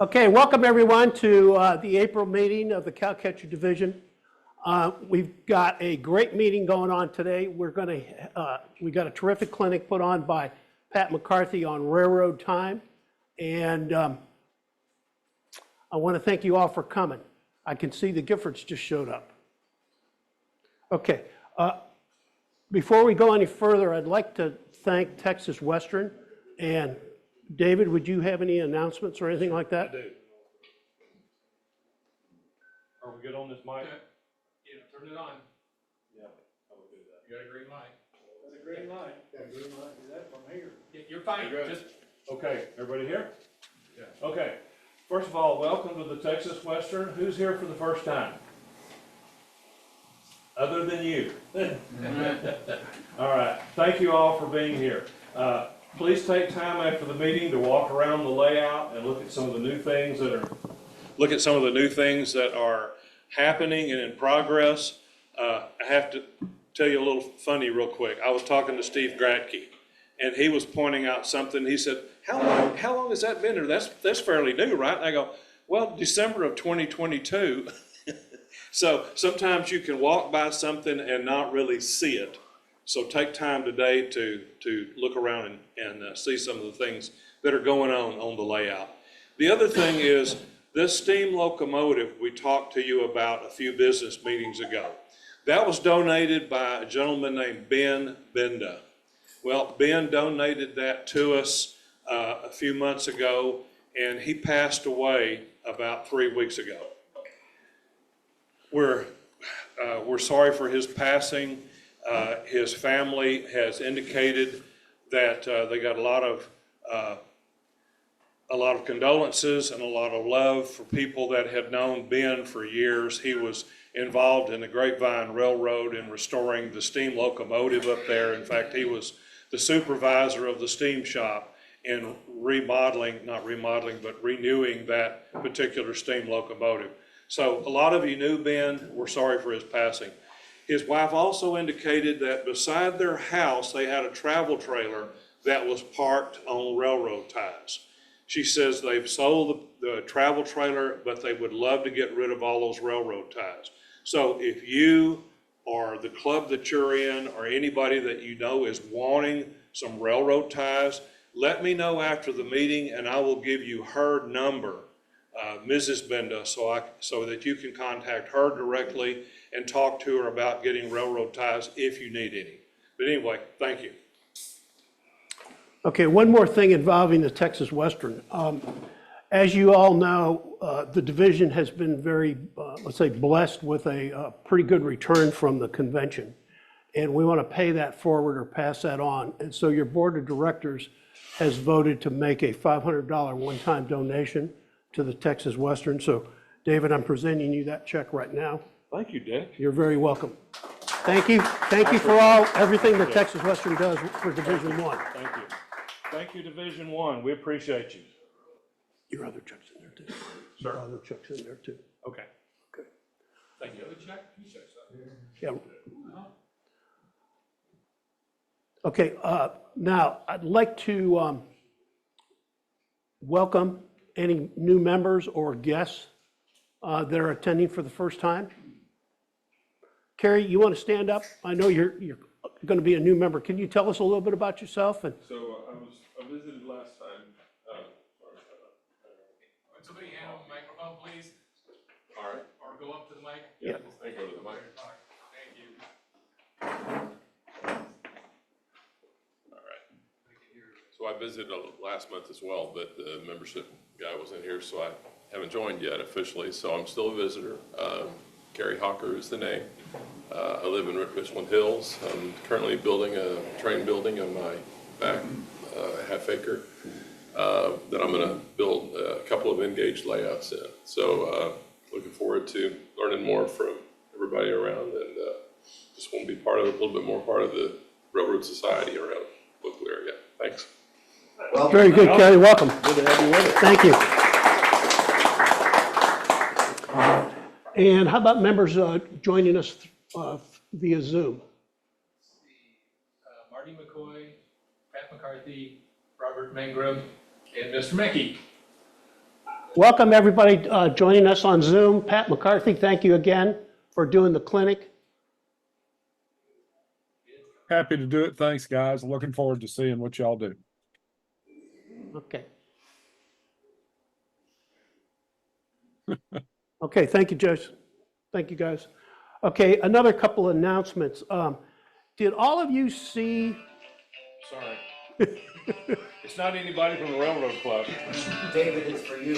Okay, welcome everyone to the April meeting of the Cowcatcher Division. We've got a great meeting going on today. We got a terrific clinic put on by Pat McCarthy on railroad time. And I want to thank you all for coming. I can see the Giffords just showed up. Okay, before we go any further, I'd like to thank Texas Western. And David, would you have any announcements or anything like that? I do. Are we good on this mic? Yeah, turn it on. Yeah, I will do that. You got a green light. Got a green light. Got a green light. Do that from here. Yeah, you're fine. You're good. Just Okay, everybody here? Yeah. Okay, first of all, welcome to the Texas Western. Who's here for the first time? Other than you. All right, thank you all for being here. Please take time after the meeting to walk around the layout and look at some of the new things that are happening and in progress. I have to tell you a little funny real quick. I was talking to Steve Gratke, and he was pointing out something. He said, how long has that been there? That's fairly new, right? And I go, well, December of 2022. So sometimes you can walk by something and not really see it. So take time today to look around and see some of the things that are going on the layout. The other thing is this steam locomotive we talked to you about a few business meetings ago. That was donated by a gentleman named Ben Benda. Well, Ben donated that to us a few months ago, and he passed away about 3 weeks ago. We're sorry for his passing. His family has indicated that they got a lot of condolences and a lot of love for people that had known Ben for years. He was involved in the Grapevine Railroad in restoring the steam locomotive up there. In fact, he was the supervisor of the steam shop in renewing that particular steam locomotive. So a lot of you knew Ben. We're sorry for his passing. His wife also indicated that beside their house, they had a travel trailer that was parked on railroad ties. She says they've sold the travel trailer, but they would love to get rid of all those railroad ties. So if you or the club that you're in or anybody that you know is wanting some railroad ties, let me know after the meeting and I will give you her number, Mrs. Benda, so that you can contact her directly and talk to her about getting railroad ties if you need any. But anyway, thank you. Okay, one more thing involving the Texas Western. As you all know, the division has been very, let's say, blessed with a pretty good return from the convention. And we want to pay that forward or pass that on. And so your board of directors has voted to make a $500 one-time donation to the Texas Western. So David, I'm presenting you that check right now. Thank you, Dick. You're very welcome. Thank you. Thank you for everything that Texas Western does for Division 1. Thank you. Thank you, Division 1. We appreciate you. Your other check's in there too. Sir? Your other check's in there too. Okay. Okay. Thank you. the other check, two checks up. Yeah. Okay, now I'd like to welcome any new members or guests that are attending for the first time. Carrie, you want to stand up? I know you're going to be a new member. Can you tell us a little bit about yourself? And So I visited last time. Would somebody hand on the microphone, please? All right. Or go up to the mic? Yeah. I go to the mic. Thank you. All right. So I visited last month as well, but the membership guy wasn't here, so I haven't joined yet officially. So I'm still a visitor. Gary Hawker is the name. I live in Richland Hills. I'm currently building a train building on my back half acre that I'm going to build a couple of engaged layouts in. So looking forward to learning more from everybody around, and just want to be a little bit more part of the railroad society around the local area. Thanks. well, very good, Carrie. Welcome. Good to have you with us. Thank you. And how about members joining us via Zoom? Marty McCoy, Pat McCarthy, Robert Mangrum, and Mr. Mackey. Welcome, everybody joining us on Zoom. Pat McCarthy, thank you again for doing the clinic. Happy to do it. Thanks, guys. Looking forward to seeing what y'all do. Okay. Okay, thank you, Joyce. Thank you, guys. Okay, another couple announcements. Did all of you see, Sorry. It's not anybody from the Railroad Club. David, it's for you.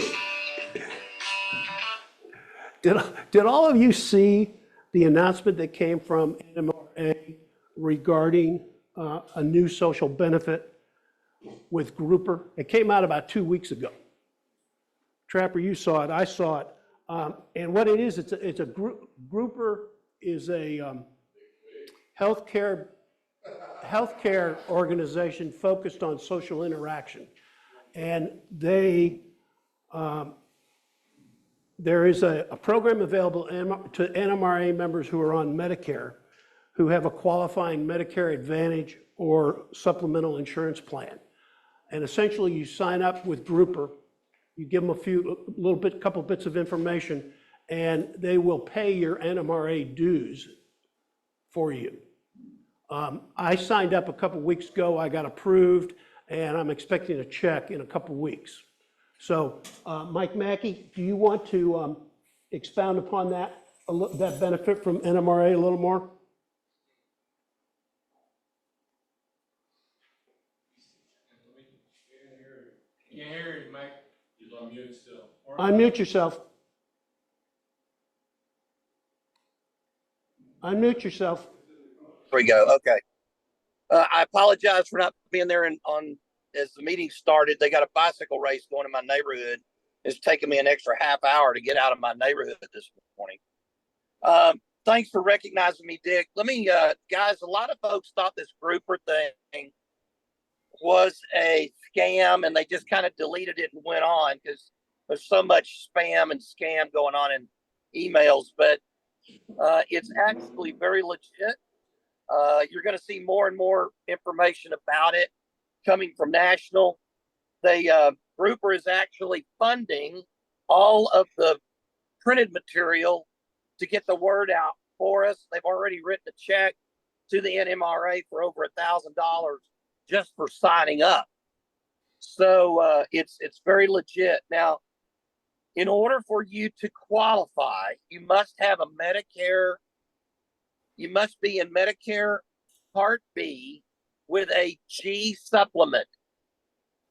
did all of you see the announcement that came from NMRA regarding a new social benefit with Grouper? It came out about 2 weeks ago. Trapper, you saw it, I saw it. And what it is, it's a Grouper is a healthcare organization focused on social interaction. And there is a program available to NMRA members who are on Medicare, who have a qualifying Medicare Advantage or supplemental insurance plan. And essentially you sign up with Grouper, you give them couple bits of information, and they will pay your NMRA dues for you. I signed up a couple weeks ago, I got approved, and I'm expecting a check in a couple weeks. So, Mike Mackey, do you want to expound upon that benefit from NMRA a little more? You can hear it, Mike. He's on mute still. Unmute yourself. Unmute yourself. There we go. Okay. I apologize for not being there as the meeting started. They got a bicycle race going in my neighborhood. It's taken me an extra half hour to get out of my neighborhood this morning. Thanks for recognizing me, Dick. Let me, guys, a lot of folks thought this Grouper thing was a scam and they just kind of deleted it and went on because there's so much spam and scam going on in emails, but it's actually very legit. You're going to see more and more information about it coming from national. Grouper is actually funding all of the printed material to get the word out for us. They've already written a check to the NMRA for over $1,000 just for signing up. So it's very legit. Now, in order for you to qualify, you must have a Medicare. You must be in Medicare Part B with a G supplement.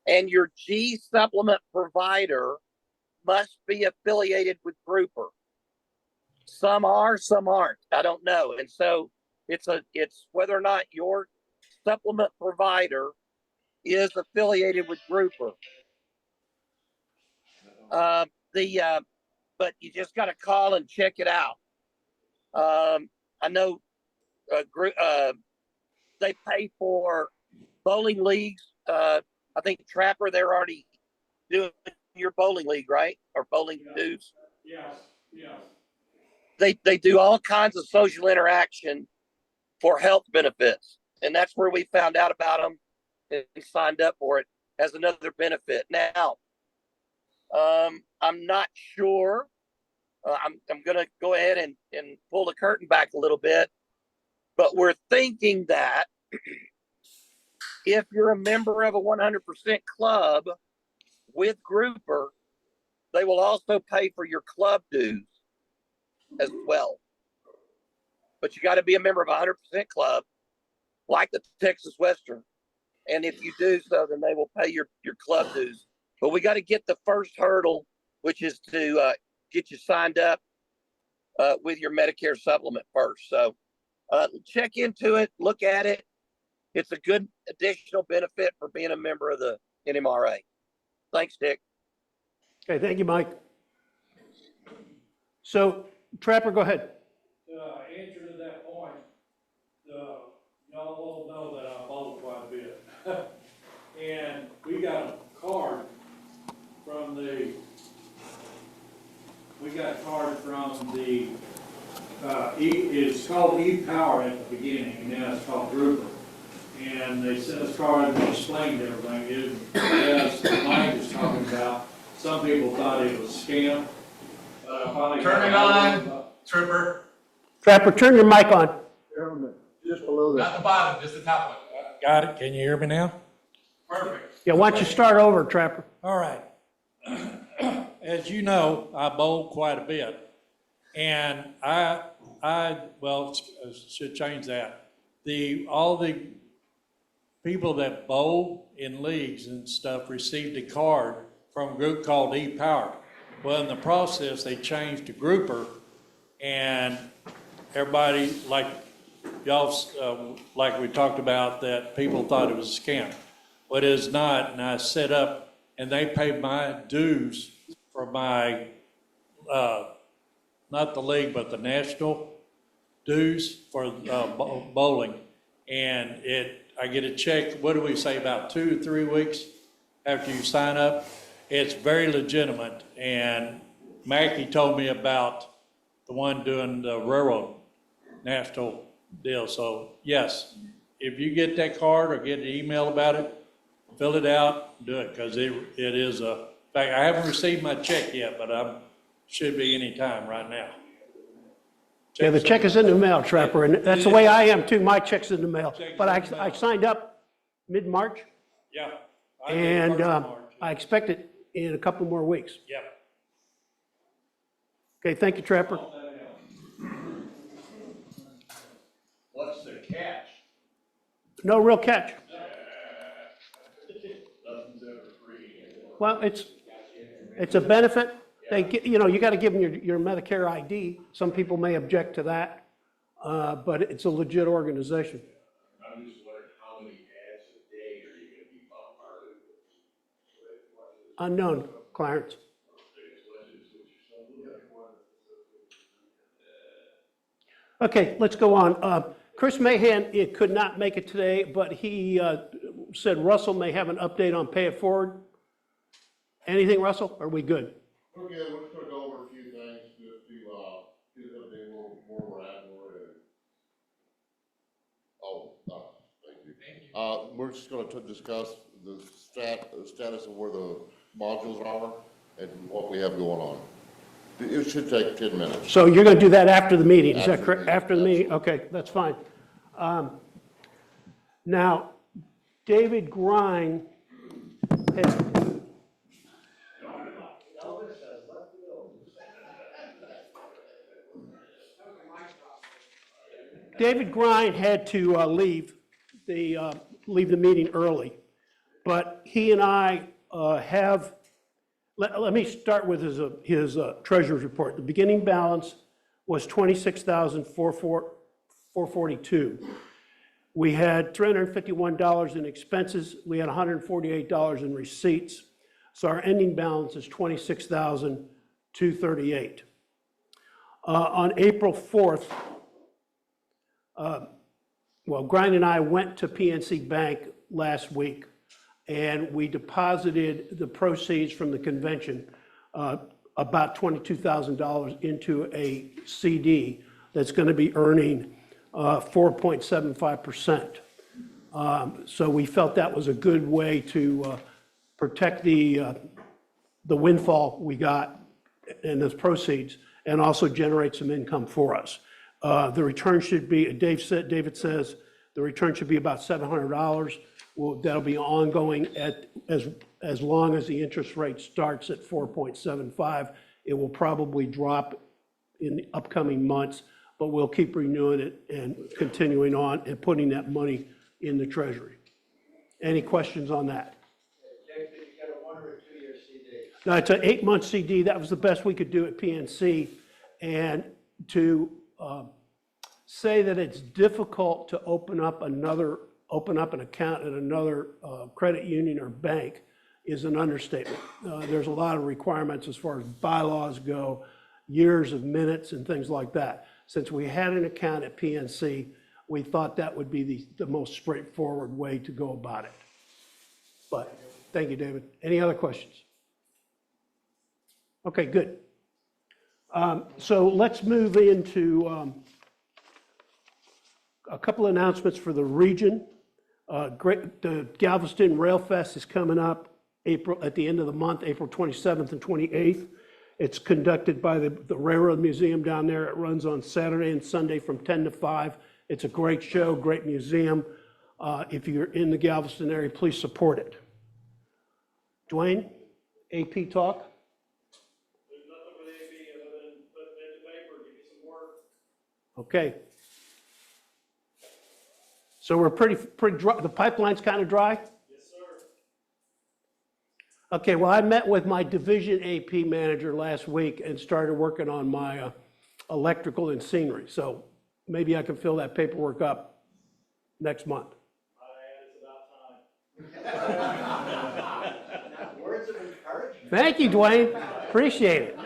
And your G supplement provider must be affiliated with Grouper. Some are, some aren't. I don't know. And so it's whether or not your supplement provider is affiliated with Grouper. But you just got to call and check it out. I know they pay for bowling leagues. I think Trapper, they're already doing your bowling league, right? Or bowling dues. Yes, yes. They do all kinds of social interaction for health benefits. And that's where we found out about them and signed up for it as another benefit. Now, I'm not sure. I'm going to go ahead and pull the curtain back a little bit. But we're thinking that if you're a member of a 100% club with Grouper, they will also pay for your club dues as well. But you got to be a member of a 100% club, like the Texas Western. And if you do so, then they will pay your club dues. But we got to get the first hurdle, which is to get you signed up with your Medicare supplement first. So check into it, look at it. It's a good additional benefit for being a member of the NMRA. Thanks, Dick. Okay, thank you, Mike. So, Trapper, go ahead. Answer to that point, y'all all know that I bowl quite a bit. And we got a card from it's called E-Power at the beginning, and now it's called Grouper. And they sent us a card and explained everything. As Mike was talking about, some people thought it was a scam. But I finally got Turn it on, Trooper. Trapper, turn your mic on. Just below Not the bottom, just the top one. Got it. Can you hear me now? Perfect. Yeah, why don't you start over, Trapper? All right. As you know, I bowl quite a bit. And well, should change that. All the people that bowl in leagues and stuff received a card from a group called E-Power. Well, in the process, they changed to Grouper, and everybody, like y'all, like we talked about, that people thought it was a scam. But it is not, and I set up, and they paid my dues for my, not the league, but the national dues for bowling. And I get a check, what do we say, about 2 or 3 weeks after you sign up? It's very legitimate. And Mackie told me about the one doing the railroad national deal. So yes, if you get that card or get an email about it, fill it out, do it, because it is in fact, I haven't received my check yet, but I should be any time right now. Yeah, the check is in the mail, Trapper, and that's the way I am too. My check's in the mail. But I signed up mid-March, Yeah. I did and first of March. I expect it in a couple more weeks. Yeah. Okay, thank you, Trapper. What's the catch? No real catch. Well, it's a benefit. They get, you got to give them your Medicare ID. Some people may object to that, but it's a legit organization. I'm just wondering how many ads a day are you gonna be bombarded with? Unknown, Clarence. Okay, let's go on. Chris Mahan, it could not make it today, but he said Russell may have an update on Pay It Forward. Anything, Russell? Are we good? We're good. We're just gonna go over a few things just to, get an update a little more where we're at and where we're headed. Thank you. We're just gonna discuss the status of where the modules are and what we have going on. It should take 10 minutes. So you're going to do that after the meeting, is that After the correct? meeting, After the meeting? Okay, that's fine. Now, David Grine has... David Grine had to leave the meeting early, but he and I have... Let me start with his treasurer's report. The beginning balance was $26,442. We had $351 in expenses. We had $148 in receipts. So our ending balance is $26,238. On April 4th, Grine and I went to PNC Bank last week, and we deposited the proceeds from the convention, about $22,000 into a CD that's going to be earning 4.75%. So we felt that was a good way to protect the windfall we got in those proceeds and also generate some income for us. The return should be, David says, the return should be about $700. Well, that'll be ongoing as long as the interest rate starts at 4.75. It will probably drop in the upcoming months, but we'll keep renewing it and continuing on and putting that money in the treasury. Any questions on that? Did you get a 1 or 2 year CD? No, it's an 8-month CD. That was the best we could do at PNC. And to say that it's difficult to open up an account at another credit union or bank is an understatement. There's a lot of requirements as far as bylaws go, years of minutes and things like that. Since we had an account at PNC, we thought that would be the most straightforward way to go about it. But thank you, David. Any other questions? Okay, good. So let's move into a couple of announcements for the region. The Galveston Rail Fest is coming up at the end of the month, April 27th and 28th. It's conducted by the Railroad Museum down there. It runs on Saturday and Sunday from 10 to 5. It's a great show, great museum. If you're in the Galveston area, please support it. Dwayne, AP talk? There's nothing with AP other than put it in the paper, give you some work. Okay. So we're pretty dry, the pipeline's kind of dry? Yes, sir. Okay, well, I met with my division AP manager last week and started working on my electrical and scenery. So maybe I can fill that paperwork up next month. It's about time. Words of encouragement. Thank you, Dwayne. Appreciate it.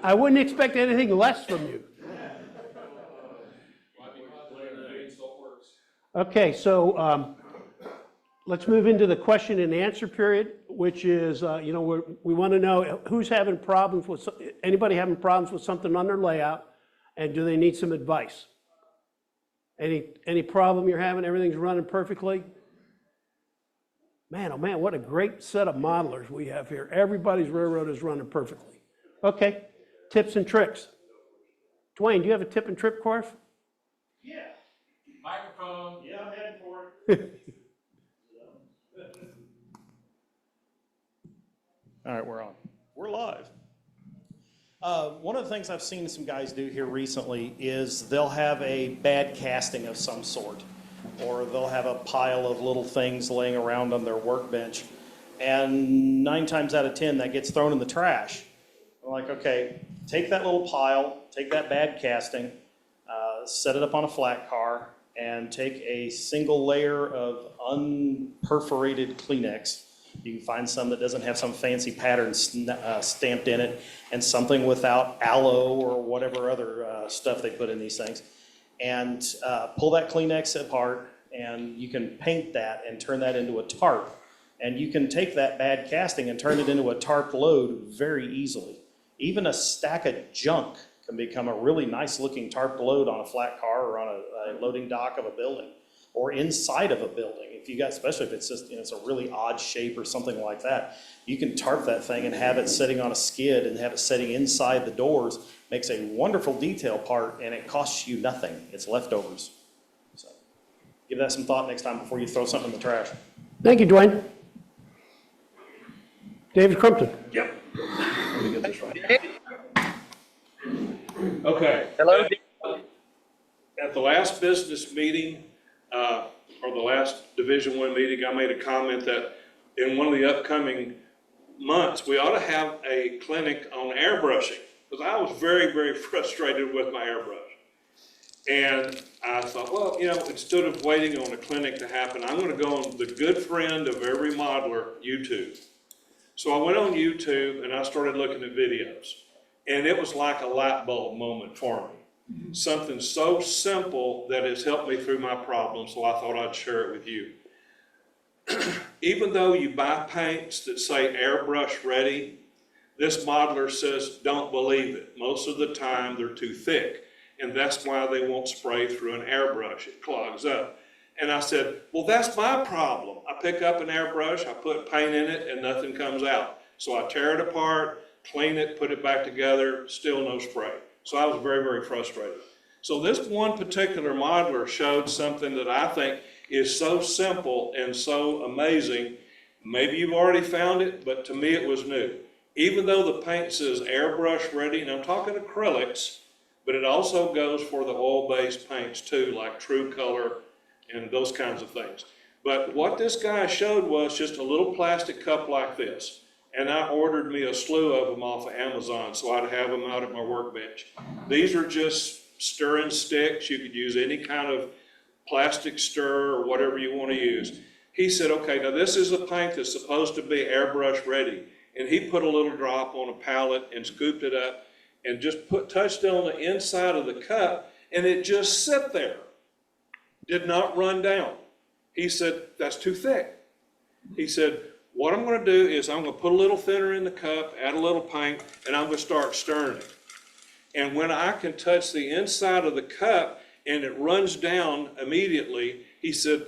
I wouldn't expect anything less from you. Okay, so let's move into the question and answer period, which is, we want to know who's having problems with, anybody having problems with something on their layout, and do they need some advice? Any problem you're having, everything's running perfectly? Man, oh man, what a great set of modelers we have here. Everybody's railroad is running perfectly. Okay, tips and tricks. Dwayne, do you have a tip and trick course? Yeah, Microphone. yeah, I'm heading for it. All right, we're on. We're live. One of the things I've seen some guys do here recently is they'll have a bad casting of some sort, or they'll have a pile of little things laying around on their workbench, and 9 times out of 10 that gets thrown in the trash. I'm like, okay, take that little pile, take that bad casting, set it up on a flat car, and take a single layer of unperforated Kleenex. You can find some that doesn't have some fancy pattern stamped in it, and something without aloe or whatever other stuff they put in these things. And pull that Kleenex apart, and you can paint that and turn that into a tarp. And you can take that bad casting and turn it into a tarp load very easily. Even a stack of junk can become a really nice looking tarp load on a flat car or on a loading dock of a building or inside of a building. If you got, especially if it's just, it's a really odd shape or something like that, you can tarp that thing and have it sitting on a skid and have it sitting inside the doors. Makes a wonderful detail part, and it costs you nothing. It's leftovers. So give that some thought next time before you throw something in the trash. Thank you, Dwayne. David Crumpton. Yep. Let me get this right. Okay. Hello? At the last business meeting, or the last Division I meeting, I made a comment that in one of the upcoming months, we ought to have a clinic on airbrushing, because I was very, very frustrated with my airbrush. And I thought, well, instead of waiting on a clinic to happen, I'm going to go on the good friend of every modeler, YouTube. So I went on YouTube and I started looking at videos. And it was like a light bulb moment for me. Something so simple that has helped me through my problems, so I thought I'd share it with you. Even though you buy paints that say airbrush ready, this modeler says don't believe it. Most of the time they're too thick, and that's why they won't spray through an airbrush. It clogs up. And I said, well, that's my problem. I pick up an airbrush, I put paint in it, and nothing comes out. So I tear it apart, clean it, put it back together, still no spray. So I was very, very frustrated. So this one particular modeler showed something that I think is so simple and so amazing. Maybe you've already found it, but to me it was new. Even though the paint says airbrush ready, and I'm talking acrylics, but it also goes for the oil-based paints too, like True Color and those kinds of things. But what this guy showed was just a little plastic cup like this. And I ordered me a slew of them off of Amazon so I'd have them out at my workbench. These are just stirring sticks. You could use any kind of plastic stir or whatever you want to use. He said, okay, now this is a paint that's supposed to be airbrush ready. And he put a little drop on a pallet and scooped it up and just touched it on the inside of the cup, and it just sat there. Did not run down. He said, that's too thick. He said, what I'm going to do is I'm going to put a little thinner in the cup, add a little paint, and I'm going to start stirring it. And when I can touch the inside of the cup and it runs down immediately, he said,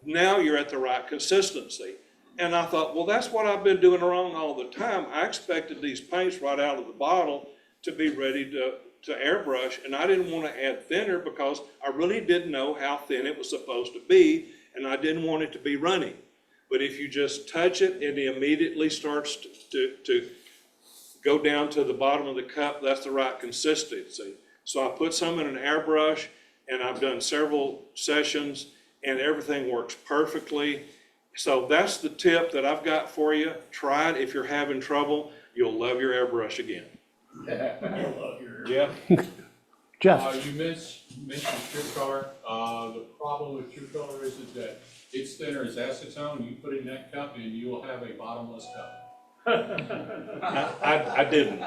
now you're at the right consistency. And I thought, well, that's what I've been doing wrong all the time. I expected these paints right out of the bottle to be ready to airbrush, and I didn't want to add thinner because I really didn't know how thin it was supposed to be, and I didn't want it to be runny. But if you just touch it, it immediately starts to go down to the bottom of the cup. That's the right consistency. So I put some in an airbrush, and I've done several sessions, and everything works perfectly. So that's the tip that I've got for you. Try it if you're having trouble. You'll love your airbrush again. Yeah. Jeff? You mentioned True Color. The problem with True Color is that it's thinner as acetone. You put in that cup and you will have a bottomless cup. I didn't.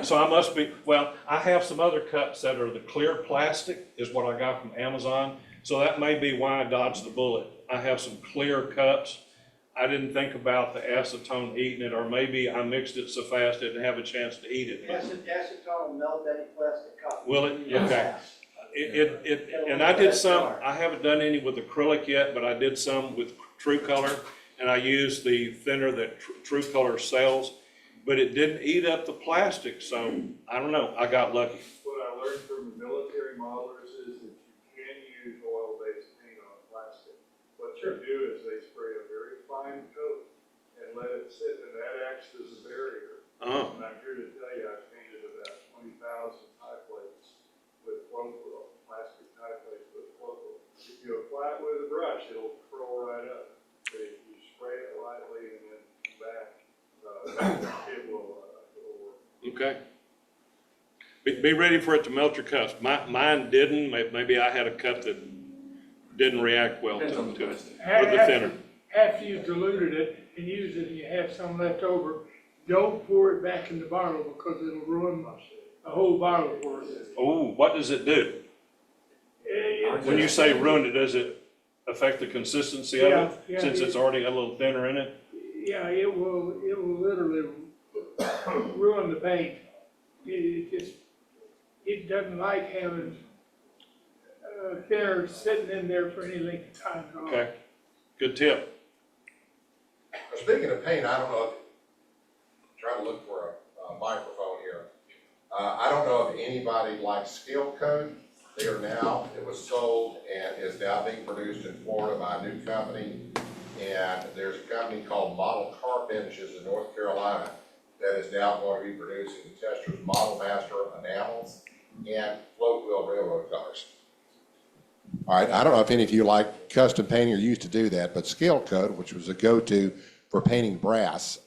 So I must be, well, I have some other cups that are the clear plastic is what I got from Amazon. So that may be why I dodged the bullet. I have some clear cups. I didn't think about the acetone eating it, or maybe I mixed it so fast I didn't have a chance to eat it. Acetone will melt any plastic cup. Will it? Okay. And I did some, I haven't done any with acrylic yet, but I did some with True Color, and I used the thinner that True Color sells, but it didn't eat up the plastic, so I don't know, I got lucky. What I learned from the military modelers is that you can use oil-based paint on plastic. What you do is they spray a very fine coat and let it sit, and that acts as a barrier. Oh. And I'm here to tell you, I've painted about 20,000 tie plates with flow quill, plastic tie plates with flow quill. If you apply it with a brush, it'll curl right up. But if you spray it lightly and then come back, it will work. Okay. Be ready for it to melt your cups. Mine didn't, maybe I had a cup that didn't react well to it, with the thinner. After you've diluted it and used it and you have some left over, don't pour it back in the bottle because it'll ruin the whole bottle for you. Oh, what does it do? When you say ruin it, does it affect the consistency of it? Yeah, Since it's already a little thinner in it? Yeah, it will literally ruin the paint. It doesn't like having thinner sitting in there for any length of time at all. Okay, good tip. Speaking of paint, I don't know, trying to look for a microphone here. I don't know if anybody likes Scale Code. They are now, it was sold and is now being produced in Florida by a new company. And there's a company called Model Car Finishes in North Carolina that is now going to be producing the Tester's Model Master enamels and float wheel railroad colors. All right, I don't know if any of you like custom painting or used to do that, but Scale Coat, which was a go-to for painting brass,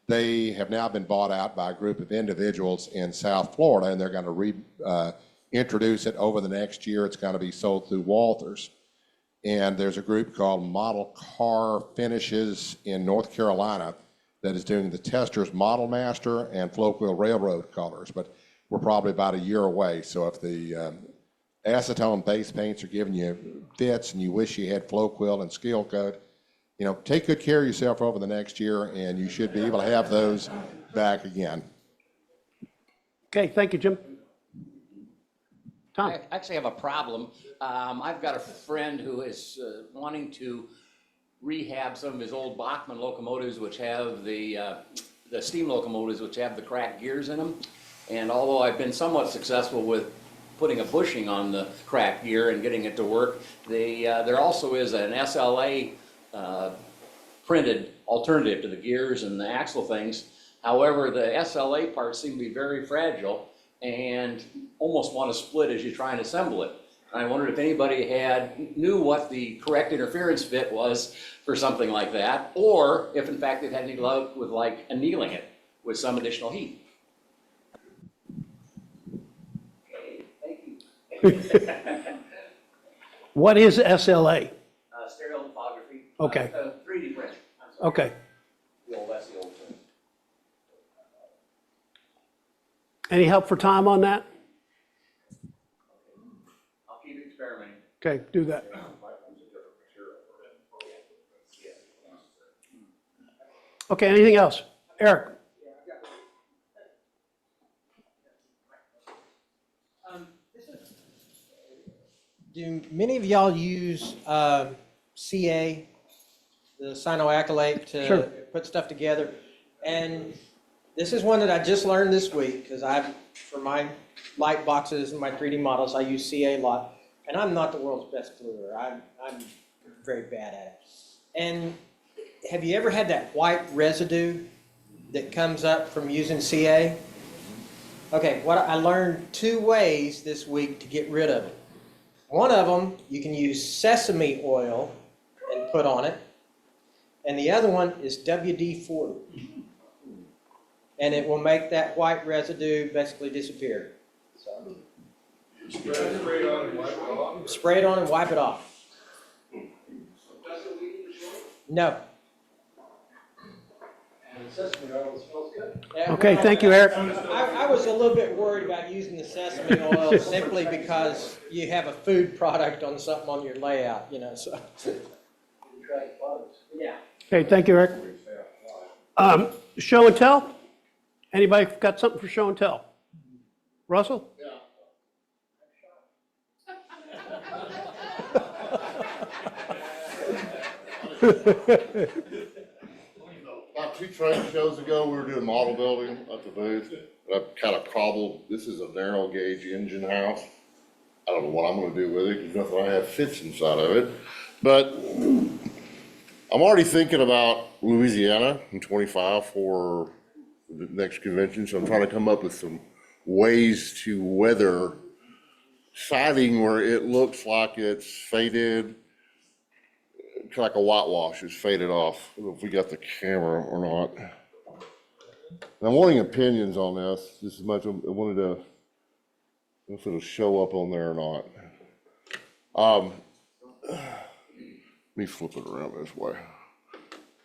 they have now been bought out by a group of individuals in South Florida, and they're going to introduce it over the next year. It's going to be sold through Walthers. And there's a group called Model Car Finishes in North Carolina that is doing the Tester's Model Master and Float Wheel Railroad colors, but we're probably about a year away. So if the acetone base paints are giving you fits and you wish you had Float Wheel and Scale Coat, you know, take good care of yourself over the next year and you should be able to have those back again. Okay, thank you, Jim. Tom? I actually have a problem. I've got a friend who is wanting to rehab some of his old Bachmann locomotives, which have the steam locomotives, which have the cracked gears in them. And although I've been somewhat successful with putting a bushing on the cracked gear and getting it to work, there also is an SLA printed alternative to the gears and the axle things. However, the SLA parts seem to be very fragile and almost want to split as you try and assemble it. And I wondered if anybody knew what the correct interference fit was for something like that, or if in fact they've had any luck with like annealing it with some additional heat. Okay, thank you. What is SLA? Stereolithography. Okay. 3D print. I'm sorry. Okay. That's the old term. Any help for Tom on that? I'll keep experimenting. Okay, do that. Okay, anything else? Eric? Do many of y'all use CA the cyanoacrylate to Sure. put stuff together. And this is one that I just learned this week, because for my light boxes and my 3D models, I use CA a lot. And I'm not the world's best gluer. I'm very bad at it. And have you ever had that white residue that comes up from using CA? Okay, I learned 2 ways this week to get rid of it. One of them, you can use sesame oil and put on it. And the other one is WD-40. And it will make that white residue basically disappear. So, Spray it on and wipe it off. spray it on and wipe it off. No. And sesame oil smells good. Yeah, Okay, well, thank you, Eric. I was a little bit worried about using the sesame oil simply because you have a food product on something on your layout, so. Yeah. Okay, thank you, Eric. Show and tell? Anybody got something for show and tell? Russell? About 2 trade shows ago, we were doing model building at the booth. And I kind of cobbled, this is a narrow gauge engine house. I don't know what I'm gonna do with it, because nothing I have fits inside of it. But I'm already thinking about Louisiana in 25 for the next convention, so I'm trying to come up with some ways to weather siding where it looks like it's faded, like a whitewash is faded off. I don't know if we got the camera or not. And I'm wanting opinions on this just as much. I wanted to, if it'll show up on there or not. Let me flip it around this way.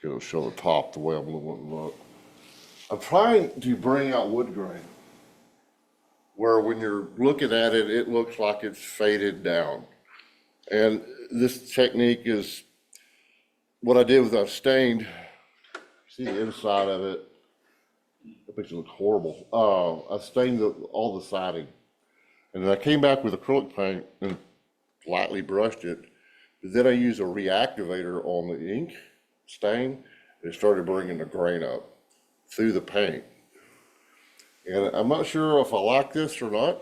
It'll show the top the way I'm wanting to look. I'm trying to bring out wood grain, where when you're looking at it, it looks like it's faded down. And this technique is, what I did was I stained, see the inside of it, that makes it look horrible. I stained all the siding. And then I came back with acrylic paint and lightly brushed it. But then I used a reactivator on the ink stain, and it started bringing the grain up through the paint. And I'm not sure if I like this or not.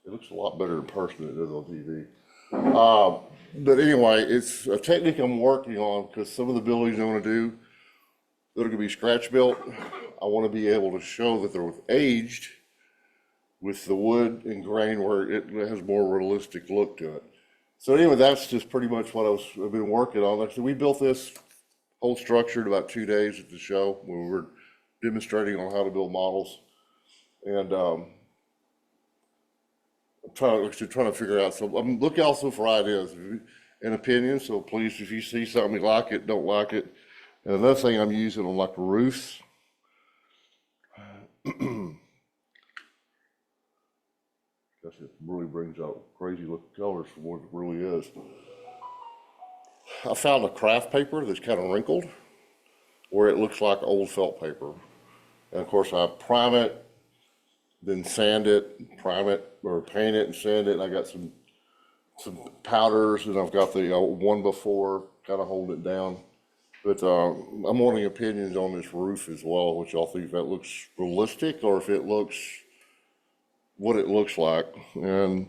It looks a lot better in person than it does on TV. But anyway, it's a technique I'm working on, because some of the buildings I want to do that are going to be scratch built, I want to be able to show that they're aged with the wood and grain where it has more realistic look to it. So anyway, that's just pretty much what I've been working on. Like I said, we built this whole structure in about 2 days at the show, when we were demonstrating on how to build models. And I'm trying to figure out, so I'm looking also for ideas and opinions. So please, if you see something you like it, don't like it. And another thing I'm using on like roofs. Guess it really brings out crazy looking colors for what it really is. I found a craft paper that's kind of wrinkled, where it looks like old felt paper. And of course I prime it, then sand it, prime it, or paint it and sand it. And I got some powders, and I've got the one before kind of holding it down. But I'm wanting opinions on this roof as well, which y'all think that looks realistic, or if it looks what it looks like. And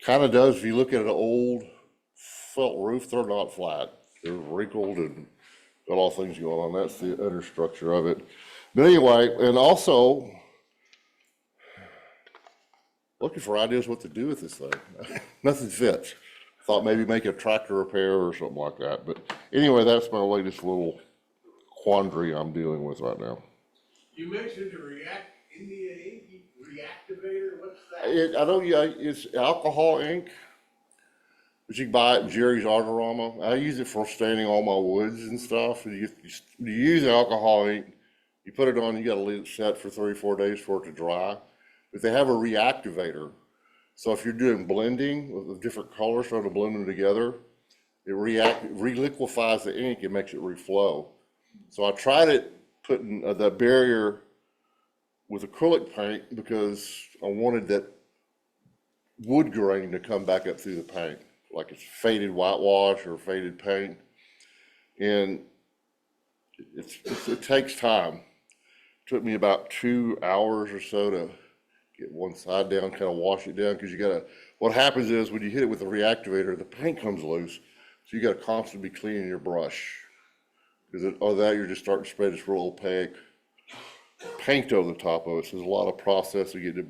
kind of does, if you look at an old felt roof, they're not flat. They're wrinkled and got all things going on. That's the inner structure of it. But anyway, and also looking for ideas what to do with this thing. Nothing fits. Thought maybe make a tractor repair or something like that. But anyway, that's my latest little quandary I'm dealing with right now. You mentioned the India ink reactivator, what's that? I know, yeah, it's alcohol ink, but you can buy it at Jerry's Artorama. I use it for staining all my woods and stuff. You use alcohol ink, you put it on, you gotta leave it set for 3 or 4 days for it to dry. But they have a reactivator. So if you're doing blending with different colors, trying to blend them together, it reliquefies the ink and makes it reflow. So I tried it putting the barrier with acrylic paint, because I wanted that wood grain to come back up through the paint, like it's faded whitewash or faded paint. And it takes time. Took me about 2 hours or so to get one side down, kind of wash it down, because you gotta, what happens is when you hit it with a reactivator, the paint comes loose. So you gotta constantly be cleaning your brush. Because other than that, you're just starting to spray this real opaque paint over the top of it. So there's a lot of process to get it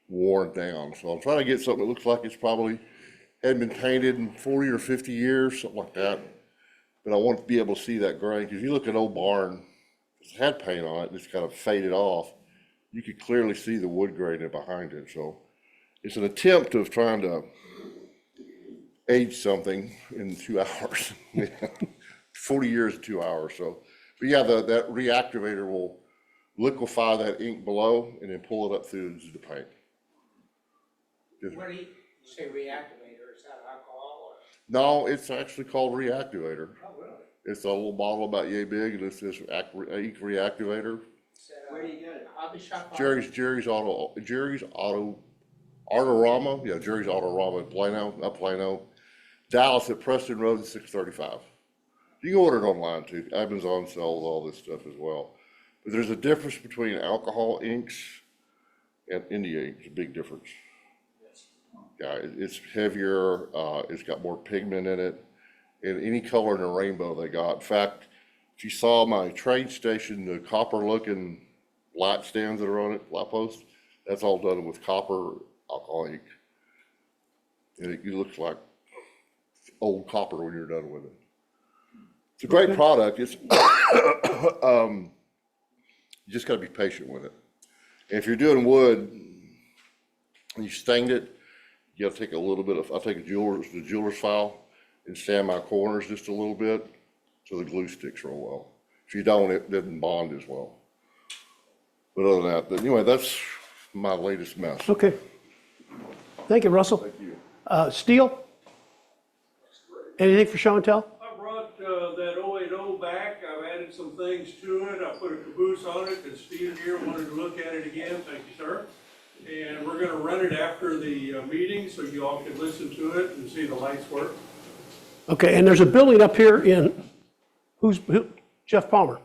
worn down. So I'm trying to get something that looks like it's probably hadn't been painted in 40 or 50 years, something like that. But I want to be able to see that grain, because you look at an old barn, it's had paint on it, and it's kind of faded off. You could clearly see the wood grain behind it. So it's an attempt of trying to age something in 2 hours. 40 years in 2 hours. So, but yeah, that reactivator will liquefy that ink below and then pull it up through the paint. What do you say reactivator? Is that alcohol or? No, it's actually called reactivator. Oh, really? It's a little bottle about yay big, and it says ink reactivator. Where do you get it? Hobby shop? Jerry's Auto Autorama. Yeah, Jerry's Autorama in Plano, not Plano. Dallas at Preston Road, 635. You can order it online too. Amazon sells all this stuff as well. But there's a difference between alcohol inks and India ink. It's a big difference. Yeah, it's heavier. It's got more pigment in it, and any color in the rainbow they got. In fact, if you saw my train station, the copper-looking light stands that are on it, light posts, that's all done with copper alcohol ink, and it looks like old copper when you're done with it. It's a great product. It's you just got to be patient with it. And if you're doing wood and you stained it, you got to take a little bit of, I'll take the jeweler's file and sand my corners just a little bit so the glue sticks real well. If you don't, it doesn't bond as well. But other than that, but anyway, that's my latest mess. Okay. Thank you, Russell. Thank you. Steele? Anything for show and tell? I brought that 080 back. I've added some things to it. I put a caboose on it, and Steve here wanted to look at it again. Thank you, sir. And we're gonna run it after the meeting, so you all can listen to it and see the lights work. Okay, and there's a building up here in, who? Jeff Palmer.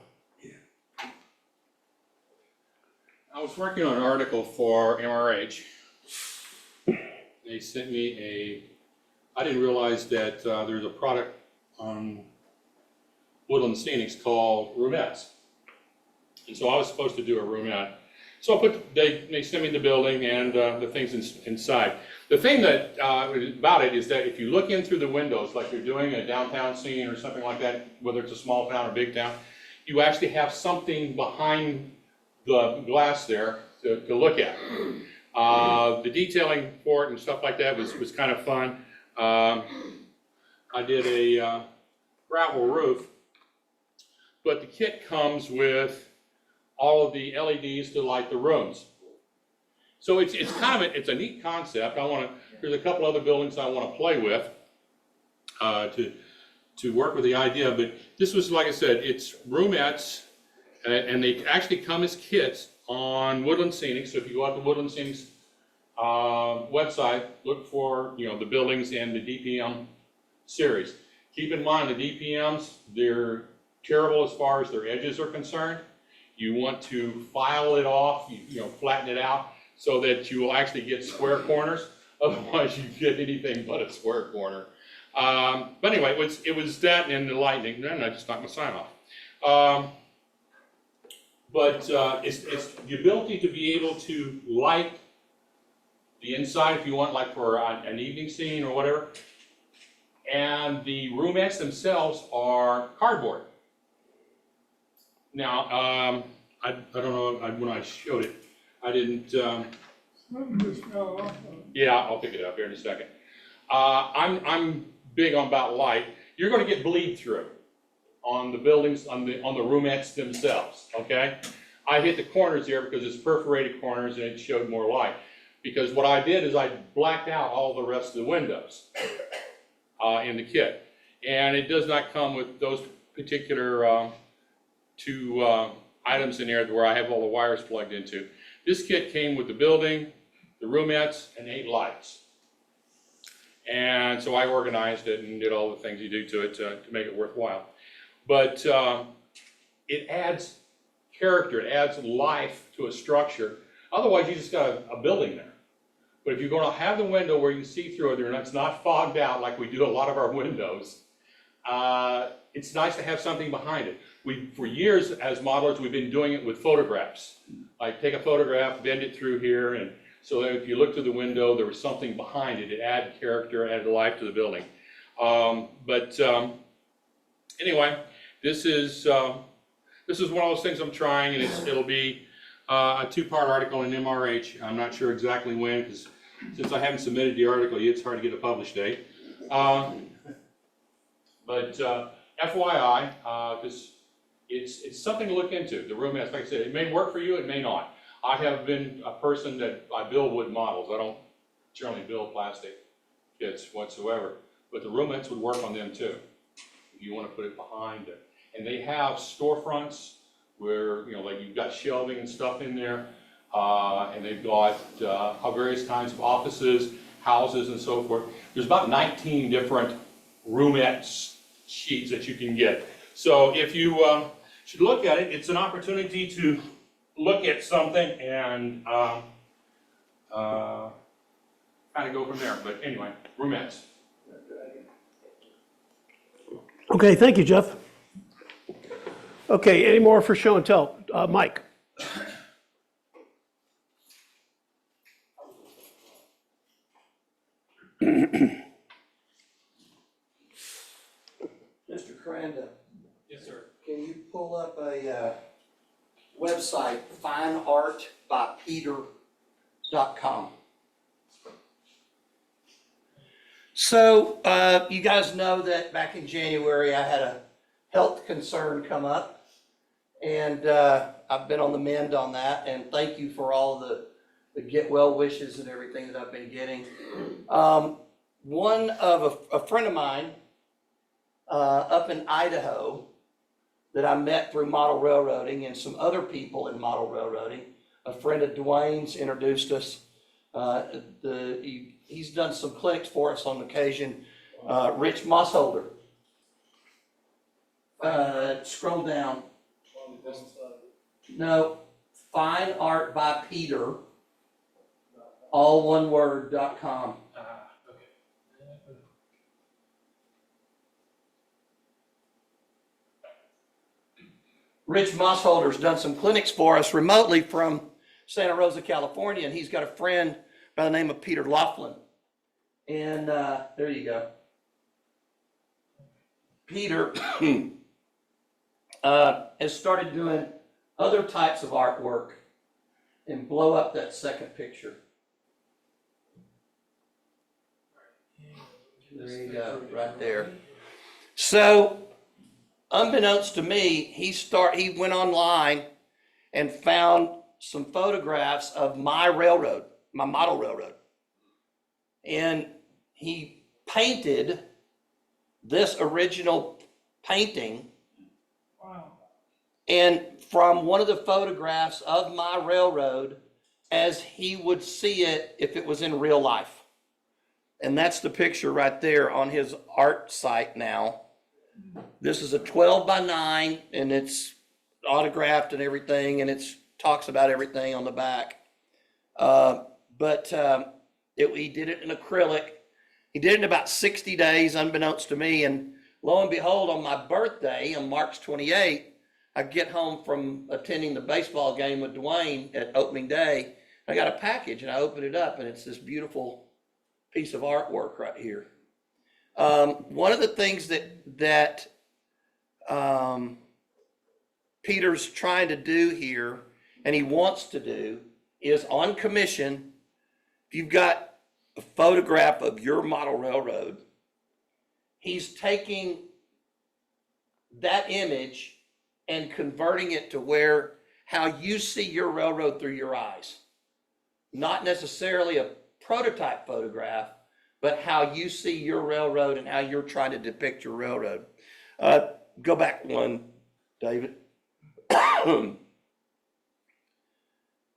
I was working on an article for MRH. They sent me I didn't realize that there's a product on Woodland Scenics called roomettes. And so I was supposed to do a roomette. So they sent me the building and the things inside. The thing that about it is that if you look in through the windows, like you're doing a downtown scene or something like that, whether it's a small town or big town, you actually have something behind the glass there to look at. The detailing for it and stuff like that was kind of fun. I did a gravel roof, but the kit comes with all of the LEDs to light the rooms. So it's kind of it's a neat concept. There's a couple other buildings I want to play with to work with the idea, but this was, like I said, it's roomettes, and they actually come as kits on Woodland Scenics. So if you go out to Woodland Scenics website, look for the buildings and the DPM series. Keep in mind the DPMs, they're terrible as far as their edges are concerned. You want to file it off, flatten it out so that you will actually get square corners. Otherwise, you get anything but a square corner. But anyway, it was that and the lightning. Then I just knocked my sign off. But it's the ability to be able to light the inside if you want, like for an evening scene or whatever. And the roomettes themselves are cardboard. Now, I don't know, when I showed it, I didn't, yeah, I'll pick it up here in a second. I'm big on about light. You're gonna get bleed through on the buildings, on the roomettes themselves, okay? I hit the corners there because it's perforated corners and it showed more light. Because what I did is I blacked out all the rest of the windows in the kit. And it does not come with those particular two items in there where I have all the wires plugged into. This kit came with the building, the roomettes, and 8 lights. And so I organized it and did all the things you do to it to make it worthwhile. But it adds character, it adds life to a structure. Otherwise, you just got a building there. But if you're going to have the window where you see through it and it's not fogged out like we do a lot of our windows, it's nice to have something behind it. For years as modelers, we've been doing it with photographs. Like take a photograph, bend it through here, and so that if you look through the window, there was something behind it. It added character, added life to the building. Anyway, this is one of those things I'm trying, and it'll be a two-part article in MRH. I'm not sure exactly when, because since I haven't submitted the article yet, it's hard to get a published date. FYI, because it's something to look into. The room aspect, like I said, it may work for you, it may not. I have been a person that I build wood models. I don't generally build plastic kits whatsoever, but the roomettes would work on them too. If you want to put it behind it. And they have storefronts where, like you've got shelving and stuff in there, and they've got various kinds of offices, houses, and so forth. There's about 19 different roomette sheets that you can get. So if you should look at it, it's an opportunity to look at something and kind of go from there. But anyway, roomettes. Okay, thank you, Jeff. Okay, any more for show and tell? Mike? Mr. Cranda, Yes, sir. can you pull up a website, fineartbypeter.com? So, you guys know that back in January, I had a health concern come up, and I've been on the mend on that, and thank you for all the get well wishes and everything that I've been getting. One of a friend of mine up in Idaho that I met through model railroading, and some other people in model railroading, a friend of Dwayne's introduced us. He's done some clinics for us on occasion. Rich Mossholder. Scroll down. No, Fine Art by Peter, all one word.com. Rich Mossholder's done some clinics for us remotely from Santa Rosa, California, and he's got a friend by the name of Peter Laughlin. And there you go. Peter has started doing other types of artwork, and blow up that second picture. There you go, right there. So, unbeknownst to me, he went online and found some photographs of my railroad, my model railroad. And he painted this original painting. Wow. And from one of the photographs of my railroad as he would see it if it was in real life. And that's the picture right there on his art site now. This is a 12 by 9, and it's autographed and everything, and it talks about everything on the back. He did it in acrylic. He did it in about 60 days, unbeknownst to me, and lo and behold, on my birthday, on March 28th, I get home from attending the baseball game with Dwayne at opening day. I got a package, and I opened it up, and it's this beautiful piece of artwork right here. One of the things that Peter's trying to do here, and he wants to do, is on commission, if you've got a photograph of your model railroad, he's taking that image and converting it to how you see your railroad through your eyes. Not necessarily a prototype photograph, but how you see your railroad and how you're trying to depict your railroad. Go back one, David.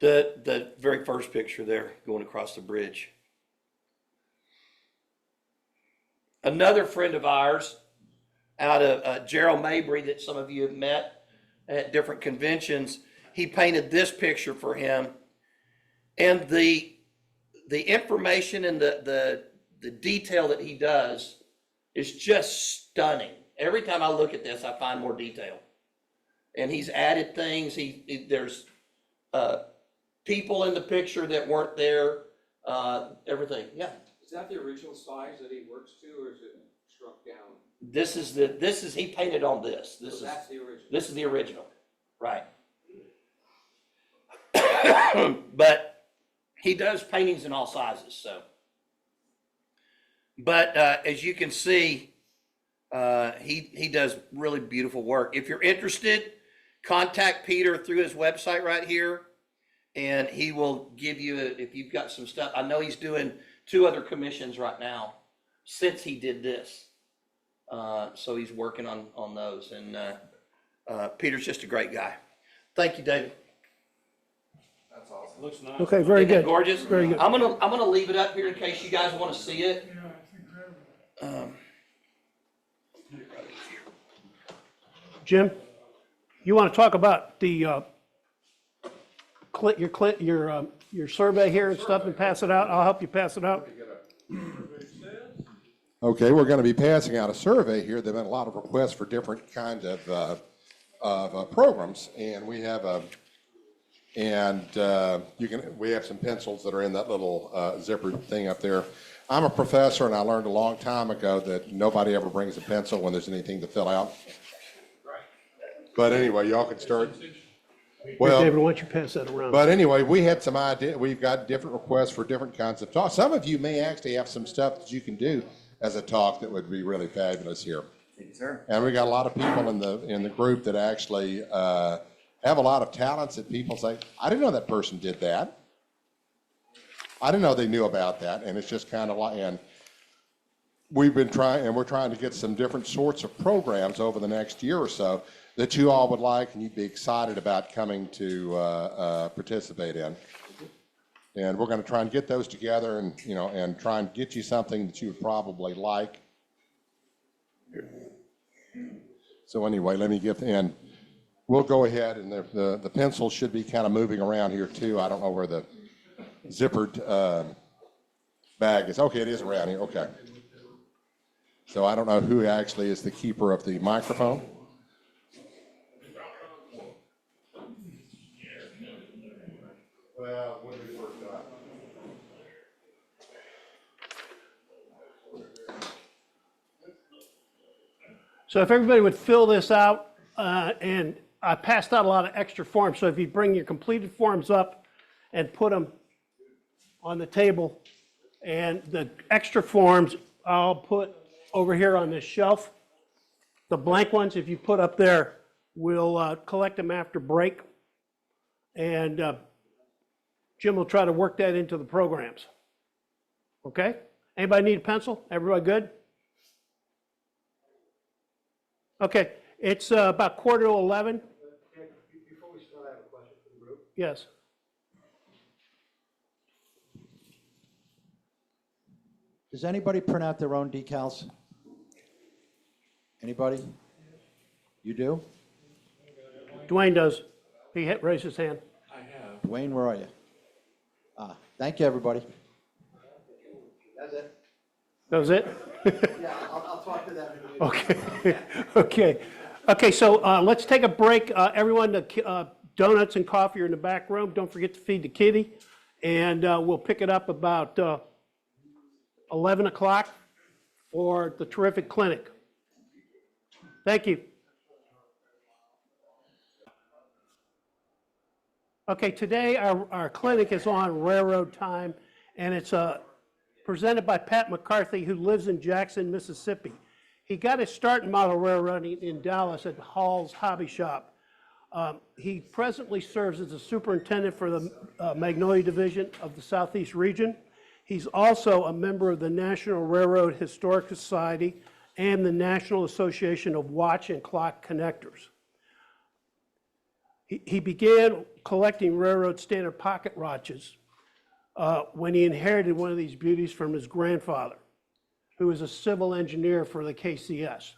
The very first picture there, going across the bridge. another friend of ours out of Gerald Mabry that some of you have met at different conventions. He painted this picture for him. And the information and the detail that he does is just stunning. Every time I look at this, I find more detail. And he's added things. There's people in the picture that weren't there, everything. Yeah. Is that the original size that he works to, or is it shrunk down? This is he painted on this. So that's the original. This is the original, right? But he does paintings in all sizes, so. But as you can see, he does really beautiful work. If you're interested, contact Peter through his website right here, and he will give you, if you've got some stuff. I know he's doing 2 other commissions right now since he did this. So he's working on those, and Peter's just a great guy. Thank you, David. That's awesome. Looks nice. Okay, very Isn't that good. gorgeous? Very good. I'm gonna leave it up here in case you guys want to see it. Yeah, it's incredible. Jim, you want to talk about the, your survey here and stuff and pass it out? I'll help you pass it out. Okay, we're going to be passing out a survey here. There've been a lot of requests for different kinds of programs, and we have we have some pencils that are in that little zippered thing up there. I'm a professor, and I learned a long time ago that nobody ever brings a pencil when there's anything to fill out. But anyway, y'all can start. Well, David, why don't you pass that around? but anyway, we had some idea. We've got different requests for different kinds of talk. Some of you may actually have some stuff that you can do as a talk that would be really fabulous here. Thank you, sir. And we got a lot of people in the group that actually have a lot of talents that people say, I didn't know that person did that. I didn't know they knew about that. And it's just kind of like, and we're trying to get some different sorts of programs over the next year or so that you all would like and you'd be excited about coming to participate in. And we're going to try and get those together and, and try and get you something that you would probably like. So anyway, let me and we'll go ahead, and the pencil should be kind of moving around here too. I don't know where the zippered bag is. Okay, it is around here, okay. So I don't know who actually is the keeper of the microphone. Well, when we work out. So if everybody would fill this out, and I passed out a lot of extra forms, so if you bring your completed forms up and put them on the table, and the extra forms I'll put over here on this shelf. The blank ones, if you put up there, we'll collect them after break. And Jim will try to work that into the programs. Okay? Anybody need a pencil? Everybody good? Okay, it's about 10:45. Before we start, I have a question for the group. Yes. Does anybody print out their own decals? Anybody? You do? Dwayne does. He raised his hand. Dwayne, where are you? Thank you, everybody. That's it. That was it? Yeah, I'll talk to them. Okay, okay, so let's take a break. Everyone, the donuts and coffee are in the back room. Don't forget to feed the kitty. And we'll pick it up about 11 o'clock for the terrific clinic. Thank you. Okay, today our clinic is on railroad time, and it's presented by Pat McCarthy, who lives in Jackson, Mississippi. He got his start in model railroading in Dallas at Hall's Hobby Shop. He presently serves as the superintendent for the Magnolia Division of the Southeast Region. He's also a member of the National Railroad Historic Society and the National Association of Watch and Clock Connectors. He began collecting railroad standard pocket watches when he inherited one of these beauties from his grandfather, who is a civil engineer for the KCS.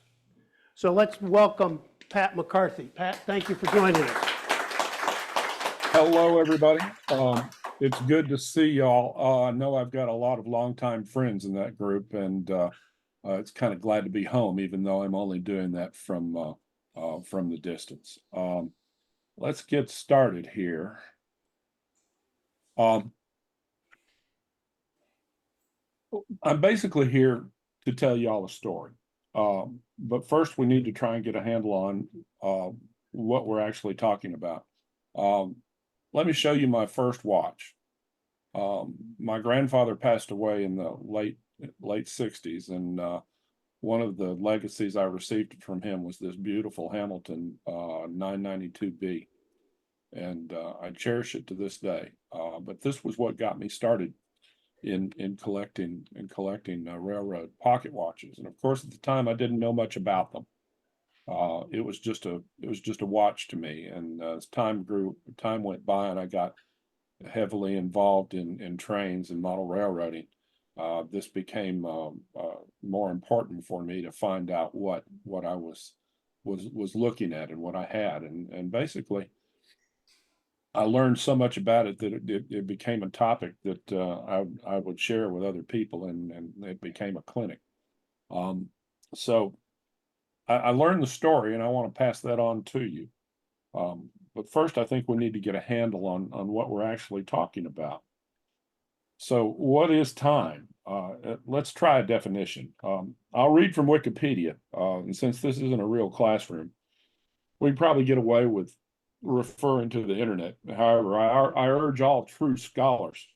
So let's welcome Pat McCarthy. Pat, thank you for joining us. Hello, everybody. It's good to see y'all. I know I've got a lot of longtime friends in that group, and it's kind of glad to be home, even though I'm only doing that from the distance. Let's get started here. I'm basically here to tell y'all a story. But first, we need to try and get a handle on what we're actually talking about. Let me show you my first watch. My grandfather passed away in the late 60s, and one of the legacies I received from him was this beautiful Hamilton 992B, and I cherish it to this day. But this was what got me started in collecting railroad pocket watches, and of course at the time I didn't know much about them. It was just a watch to me, and as time went by, and I got heavily involved in trains and model railroading, this became more important for me to find out what I was looking at and what I had, and basically I learned so much about it that it became a topic that I would share with other people, and it became a clinic. So I learned the story, and I want to pass that on to you. But first, I think we need to get a handle on what we're actually talking about. So what is time? Let's try a definition. I'll read from Wikipedia, and since this isn't a real classroom, we probably get away with referring to the internet. However, I urge all true scholars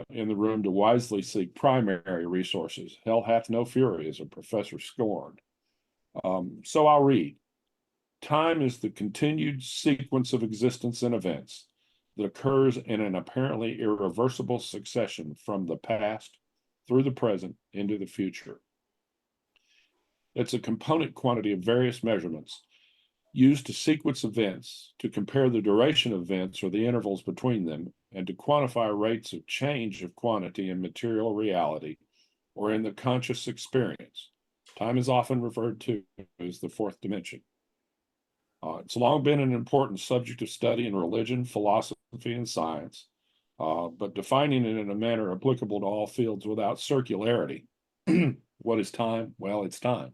in the room to wisely seek primary resources. Hell hath no fury, as a professor scorned. So I'll read. Time is the continued sequence of existence and events that occurs in an apparently irreversible succession from the past through the present into the future. It's a component quantity of various measurements used to sequence events, to compare the duration of events or the intervals between them, and to quantify rates of change of quantity in material reality or in the conscious experience. Time is often referred to as the fourth dimension. It's long been an important subject of study in religion, philosophy, and science, but defining it in a manner applicable to all fields without circularity, what is time? Well, it's time,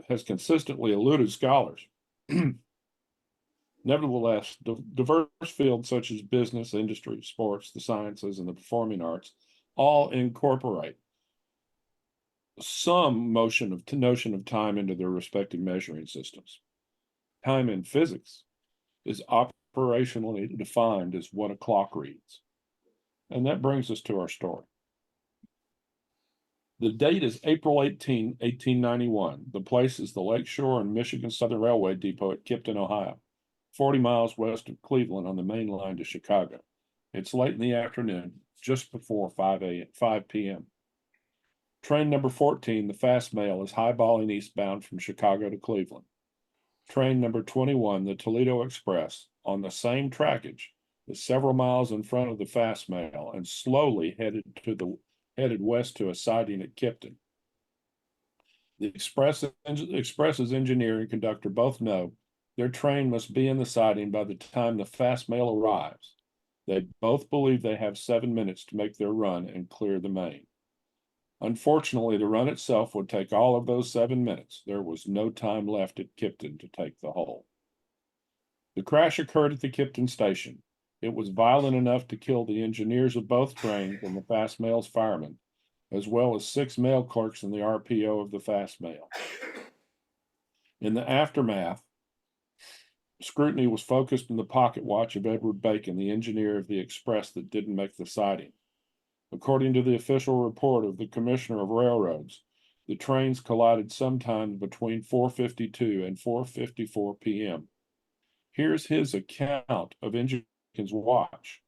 has consistently eluded scholars. Nevertheless, diverse fields such as business, industry, sports, the sciences, and the performing arts all incorporate some notion of time into their respective measuring systems. Time in physics is operationally defined as what a clock reads. And that brings us to our story. The date is April 18, 1891. The place is the Lakeshore and Michigan Southern Railway Depot at Kipton, Ohio, 40 miles west of Cleveland on the main line to Chicago. It's late in the afternoon, just before 5 p.m. Train number 14, the fast mail, is highballing eastbound from Chicago to Cleveland. Train number 21, the Toledo Express, on the same trackage, is several miles in front of the fast mail and slowly headed west to a siding at Kipton. The Express's engineer and conductor both know their train must be in the siding by the time the fast mail arrives. They both believe they have 7 minutes to make their run and clear the main. Unfortunately, the run itself would take all of those 7 minutes. There was no time left at Kipton to take the whole. The crash occurred at the Kipton station. It was violent enough to kill the engineers of both trains and the fast mail's firemen, as well as 6 mail clerks in the RPO of the fast mail. In the aftermath, scrutiny was focused on the pocket watch of Edward Bacon, the engineer of the express that didn't make the siding. According to the official report of the Commissioner of Railroads, the trains collided sometime between 4:52 and 4:54 p.m. Here's his account of Engineer's watch.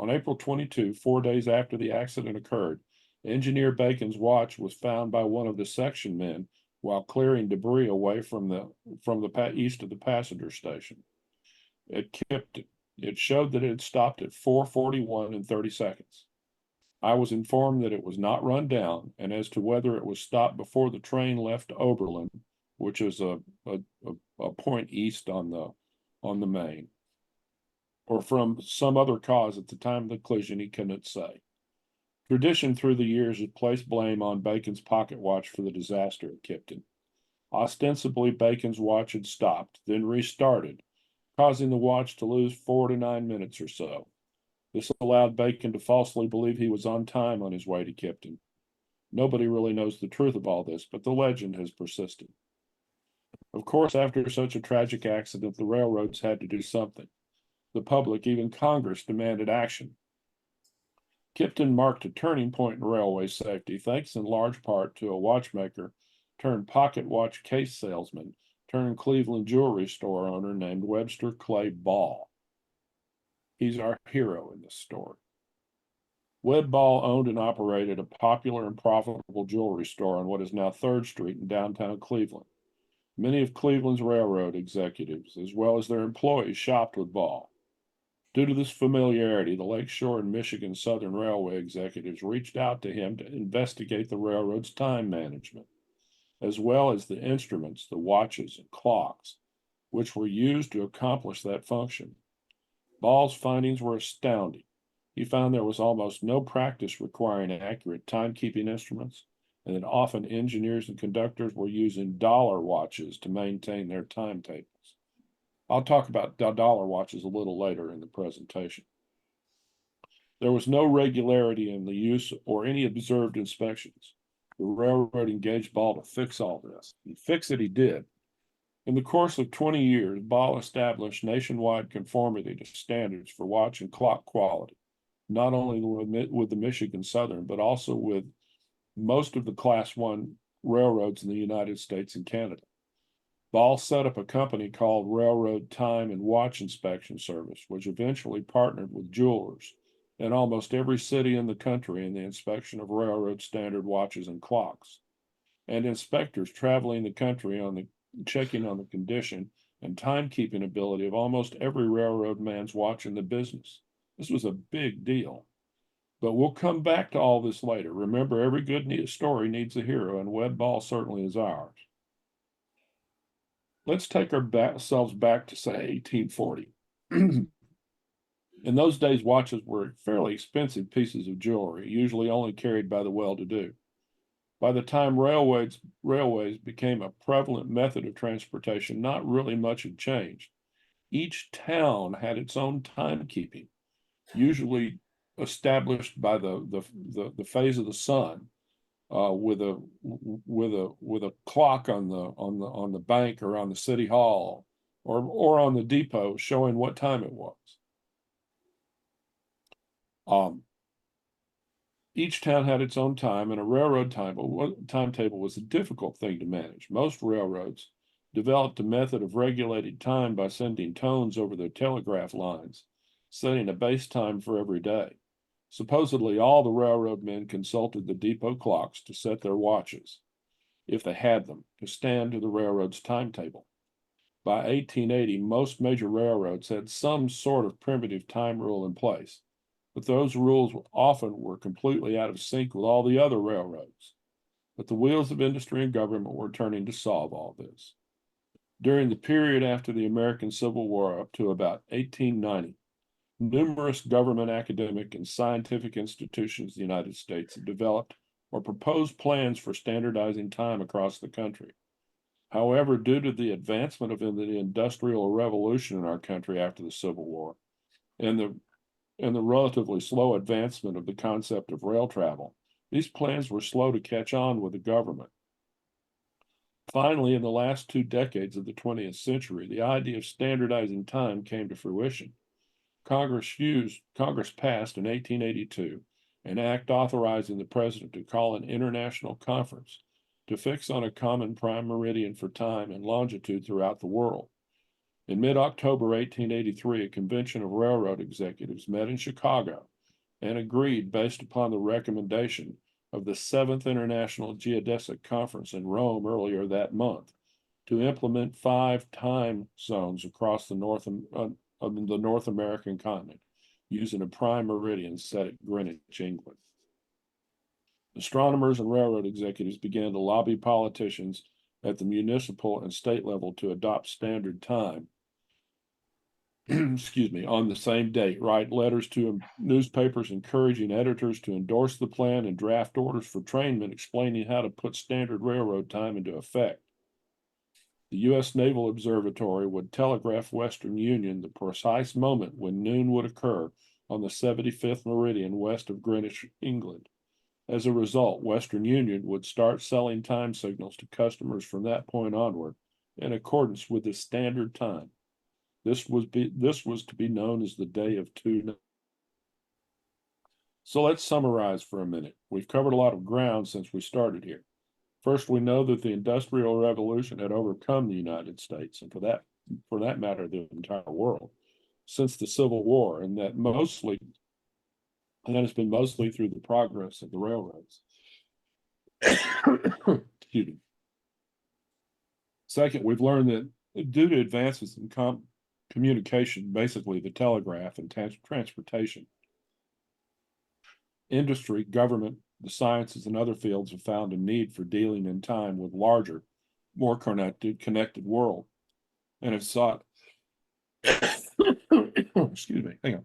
On April 22, 4 days after the accident occurred, Engineer Bacon's watch was found by one of the section men while clearing debris away from the east of the passenger station. It showed that it had stopped at 4:41 and 30 seconds. I was informed that it was not run down, and as to whether it was stopped before the train left Oberlin, which is a point east on the main, or from some other cause at the time of the collision, he couldn't say. Tradition through the years has placed blame on Bacon's pocket watch for the disaster at Kipton. Ostensibly, Bacon's watch had stopped, then restarted, causing the watch to lose 4 to 9 minutes or so. This allowed Bacon to falsely believe he was on time on his way to Kipton. Nobody really knows the truth of all this, but the legend has persisted. Of course, after such a tragic accident, the railroads had to do something. The public, even Congress, demanded action. Kipton marked a turning point in railway safety, thanks in large part to a watchmaker turned pocket watch case salesman turned Cleveland jewelry store owner named Webster Clay Ball. He's our hero in this story. Webb Ball owned and operated a popular and profitable jewelry store on what is now 3rd Street in downtown Cleveland. Many of Cleveland's railroad executives, as well as their employees, shopped with Ball. Due to this familiarity, the Lakeshore and Michigan Southern Railway executives reached out to him to investigate the railroad's time management, as well as the instruments, the watches and clocks, which were used to accomplish that function. Ball's findings were astounding. He found there was almost no practice requiring accurate timekeeping instruments, and that often engineers and conductors were using dollar watches to maintain their timetables. I'll talk about dollar watches a little later in the presentation. There was no regularity in the use or any observed inspections. The railroad engaged Ball to fix all this, and fix it he did. In the course of 20 years, Ball established nationwide conformity to standards for watch and clock quality, not only with the Michigan Southern, but also with most of the Class I railroads in the United States and Canada. Ball set up a company called Railroad Time and Watch Inspection Service, which eventually partnered with jewelers in almost every city in the country in the inspection of railroad standard watches and clocks, and inspectors traveling the country checking on the condition and timekeeping ability of almost every railroad man's watch in the business. This was a big deal. But we'll come back to all this later. Remember, every good story needs a hero, and Webb Ball certainly is ours. Let's take ourselves back to, say, 1840. In those days, watches were fairly expensive pieces of jewelry, usually only carried by the well-to-do. By the time railways became a prevalent method of transportation, not really much had changed. Each town had its own timekeeping, usually established by the phase of the sun, with a clock on the bank or on the city hall or on the depot showing what time it was. Each town had its own time, and a railroad timetable was a difficult thing to manage. Most railroads developed a method of regulated time by sending tones over their telegraph lines, setting a base time for every day. Supposedly, all the railroad men consulted the depot clocks to set their watches, if they had them, to stand to the railroad's timetable. By 1880, most major railroads had some sort of primitive time rule in place, but those rules often were completely out of sync with all the other railroads. But the wheels of industry and government were turning to solve all this. During the period after the American Civil War up to about 1890, numerous government, academic, and scientific institutions in the United States have developed or proposed plans for standardizing time across the country. However, due to the advancement of the Industrial Revolution in our country after the Civil War, and the relatively slow advancement of the concept of rail travel, these plans were slow to catch on with the government. Finally, in the last 2 decades of the 20th century, the idea of standardizing time came to fruition. Congress passed in 1882 an act authorizing the president to call an international conference to fix on a common prime meridian for time and longitude throughout the world. In mid-October 1883, a convention of railroad executives met in Chicago and agreed, based upon the recommendation of the 7th International Geodesic Conference in Rome earlier that month, to implement 5 time zones across the North American continent, using a prime meridian set at Greenwich, England. Astronomers and railroad executives began to lobby politicians at the municipal and state level to adopt standard time. Excuse me, on the same date, write letters to newspapers encouraging editors to endorse the plan and draft orders for trainmen explaining how to put standard railroad time into effect. The U.S. Naval Observatory would telegraph Western Union the precise moment when noon would occur on the 75th meridian west of Greenwich, England. As a result, Western Union would start selling time signals to customers from that point onward in accordance with the standard time. This was to be known as the Day of Two. So let's summarize for a minute. We've covered a lot of ground since we started here. First, we know that the Industrial Revolution had overcome the United States, and for that matter, the entire world, since the Civil War, and that has been mostly through the progress of the railroads. Excuse me. Second, we've learned that due to advances in communication, basically the telegraph and transportation, industry, government, the sciences, and other fields have found a need for dealing in time with larger, more connected world, and have sought excuse me, hang on.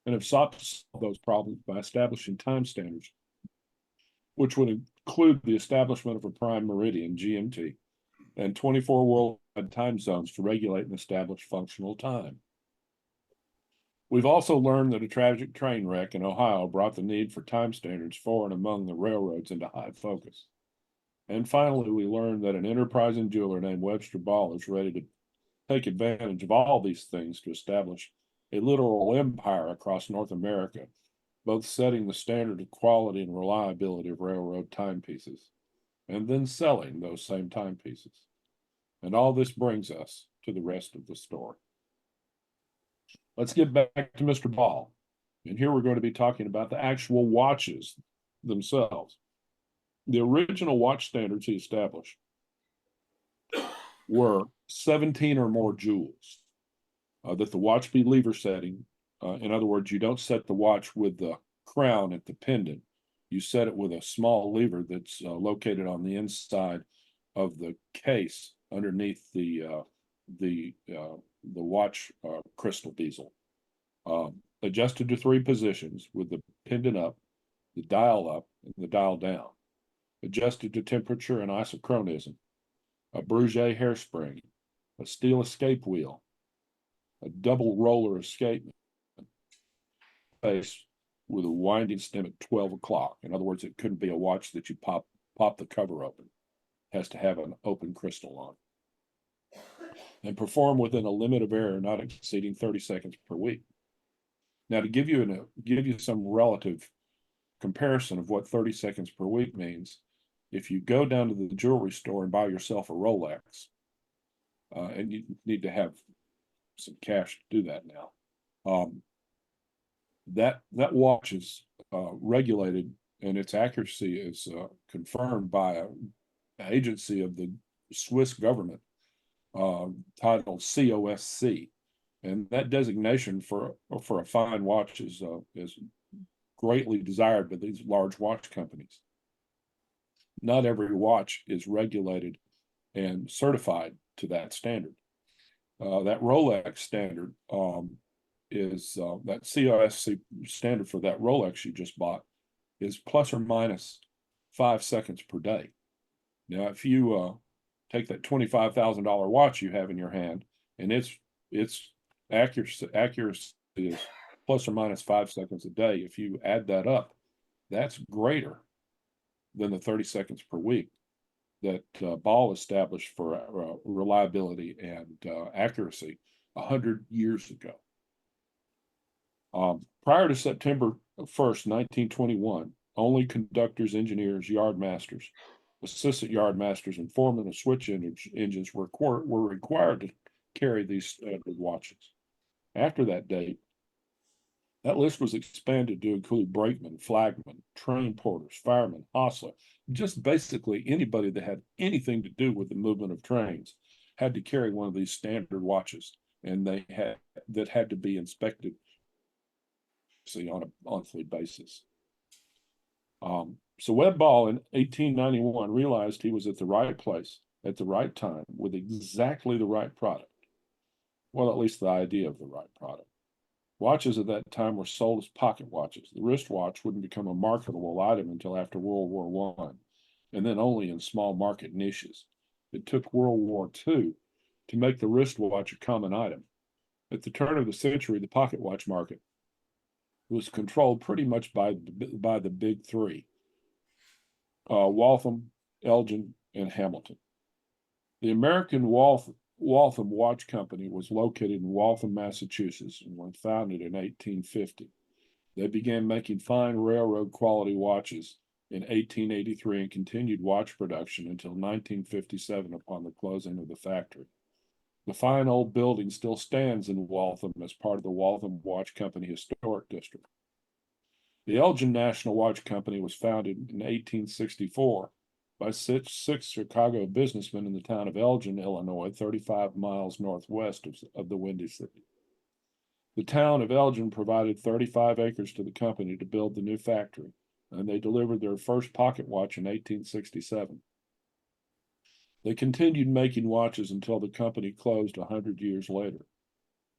And have sought to solve those problems by establishing time standards, which would include the establishment of a prime meridian, GMT, and 24 worldwide time zones to regulate and establish functional time. We've also learned that a tragic train wreck in Ohio brought the need for time standards for and among the railroads into high focus. And finally, we learned that an enterprising jeweler named Webster Ball is ready to take advantage of all these things to establish a literal empire across North America, both setting the standard of quality and reliability of railroad timepieces, and then selling those same timepieces. And all this brings us to the rest of the story. Let's get back to Mr. Ball. And here we're going to be talking about the actual watches themselves. The original watch standards he established were 17 or more jewels, that the watch be lever setting. In other words, you don't set the watch with the crown at the pendant. You set it with a small lever that's located on the inside of the case underneath the watch crystal bezel. Adjusted to 3 positions with the pendant up, the dial up, and the dial down. Adjusted to temperature and isochronism. A Breguet hairspring, a steel escape wheel, a double roller escapement, face with a winding stem at 12 o'clock. In other words, it couldn't be a watch that you pop the cover open. It has to have an open crystal on. And perform within a limit of error not exceeding 30 seconds per week. Now, to give you some relative comparison of what 30 seconds per week means, if you go down to the jewelry store and buy yourself a Rolex, and you need to have some cash to do that now, that watch is regulated, and its accuracy is confirmed by an agency of the Swiss government titled COSC, and that designation for a fine watch is greatly desired by these large watch companies. Not every watch is regulated and certified to that standard. That Rolex standard is that COSC standard for that Rolex you just bought is plus or minus 5 seconds per day. Now, if you take that $25,000 watch you have in your hand, and its accuracy is plus or minus 5 seconds a day. If you add that up, that's greater than the 30 seconds per week that Ball established for reliability and accuracy 100 years ago. Prior to September 1st, 1921, only conductors, engineers, yardmasters, assistant yardmasters, and foremen of switch engines were required to carry these standard watches. After that date, that list was expanded to include brakemen, flagmen, train porters, firemen, hostler, just basically anybody that had anything to do with the movement of trains had to carry one of these standard watches, and that had to be inspected on a monthly basis. So Webb Ball in 1891 realized he was at the right place at the right time with exactly the right product. Well, at least the idea of the right product. Watches at that time were sold as pocket watches. The wristwatch wouldn't become a marketable item until after World War I, and then only in small market niches. It took World War II to make the wristwatch a common item. At the turn of the century, the pocket watch market was controlled pretty much by the big three, Waltham, Elgin, and Hamilton. The American Waltham Watch Company was located in Waltham, Massachusetts, and was founded in 1850. They began making fine railroad quality watches in 1883 and continued watch production until 1957 upon the closing of the factory. The fine old building still stands in Waltham as part of the Waltham Watch Company Historic District. The Elgin National Watch Company was founded in 1864 by six Chicago businessmen in the town of Elgin, Illinois, 35 miles northwest of the Windy City. The town of Elgin provided 35 acres to the company to build the new factory, and they delivered their first pocket watch in 1867. They continued making watches until the company closed 100 years later.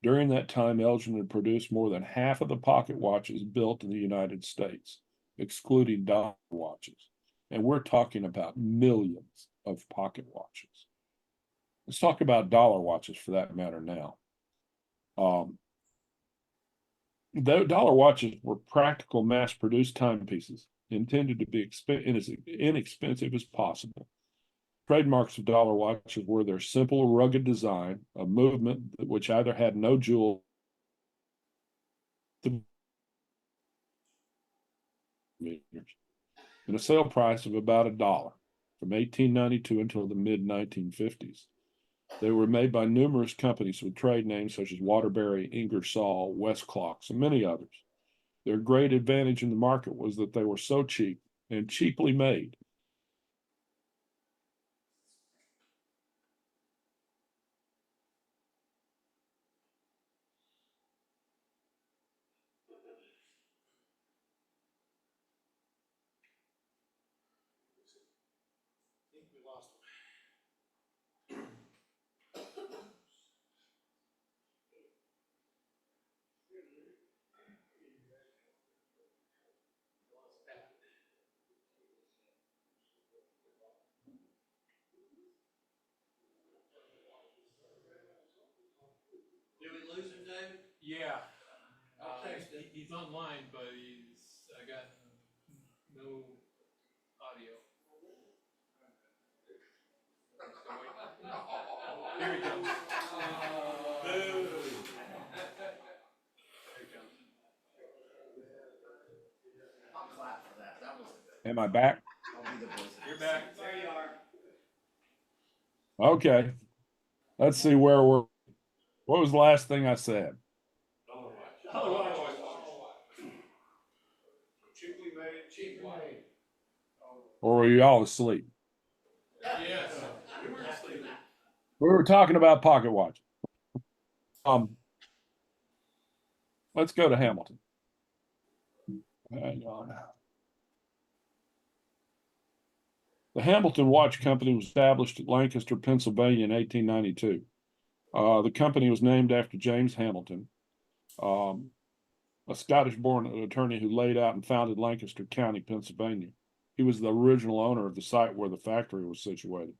During that time, Elgin had produced more than half of the pocket watches built in the United States, excluding dollar watches. And we're talking about millions of pocket watches. Let's talk about dollar watches for that matter now. The dollar watches were practical mass-produced timepieces intended to be as inexpensive as possible. Trademarks of dollar watches were their simple, rugged design, a movement which either had no jewel and a sale price of about $1 from 1892 until the mid-1950s. They were made by numerous companies with trade names such as Waterbury, Ingersoll, Westclocks, and many others. Their great advantage in the market was that they were so cheap and cheaply made. Did we lose him, David? Yeah. He's online, but I got no audio. Here he comes. I'll clap for that. That was good. Am I back? You're back. There you are. Okay. Let's see where we're. What was the last thing I said? Cheaply made. Or were you all asleep? Yes. We were asleep. We were talking about pocket watch. Let's go to Hamilton. Hang on. The Hamilton Watch Company was established at Lancaster, Pennsylvania in 1892. The company was named after James Hamilton, a Scottish-born attorney who laid out and founded Lancaster County, Pennsylvania. He was the original owner of the site where the factory was situated.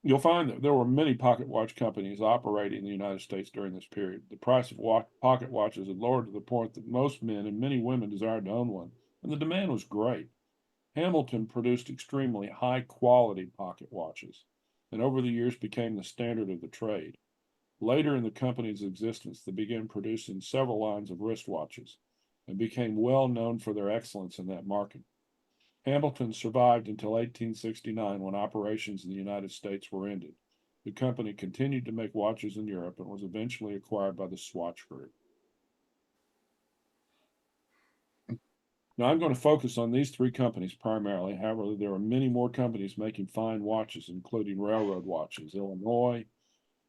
You'll find that there were many pocket watch companies operating in the United States during this period. The price of pocket watches had lowered to the point that most men and many women desired to own one, and the demand was great. Hamilton produced extremely high-quality pocket watches, and over the years became the standard of the trade. Later in the company's existence, they began producing several lines of wristwatches and became well known for their excellence in that market. Hamilton survived until 1869 when operations in the United States were ended. The company continued to make watches in Europe and was eventually acquired by the Swatch Group. Now, I'm going to focus on these three companies primarily. However, there are many more companies making fine watches, including railroad watches: Illinois,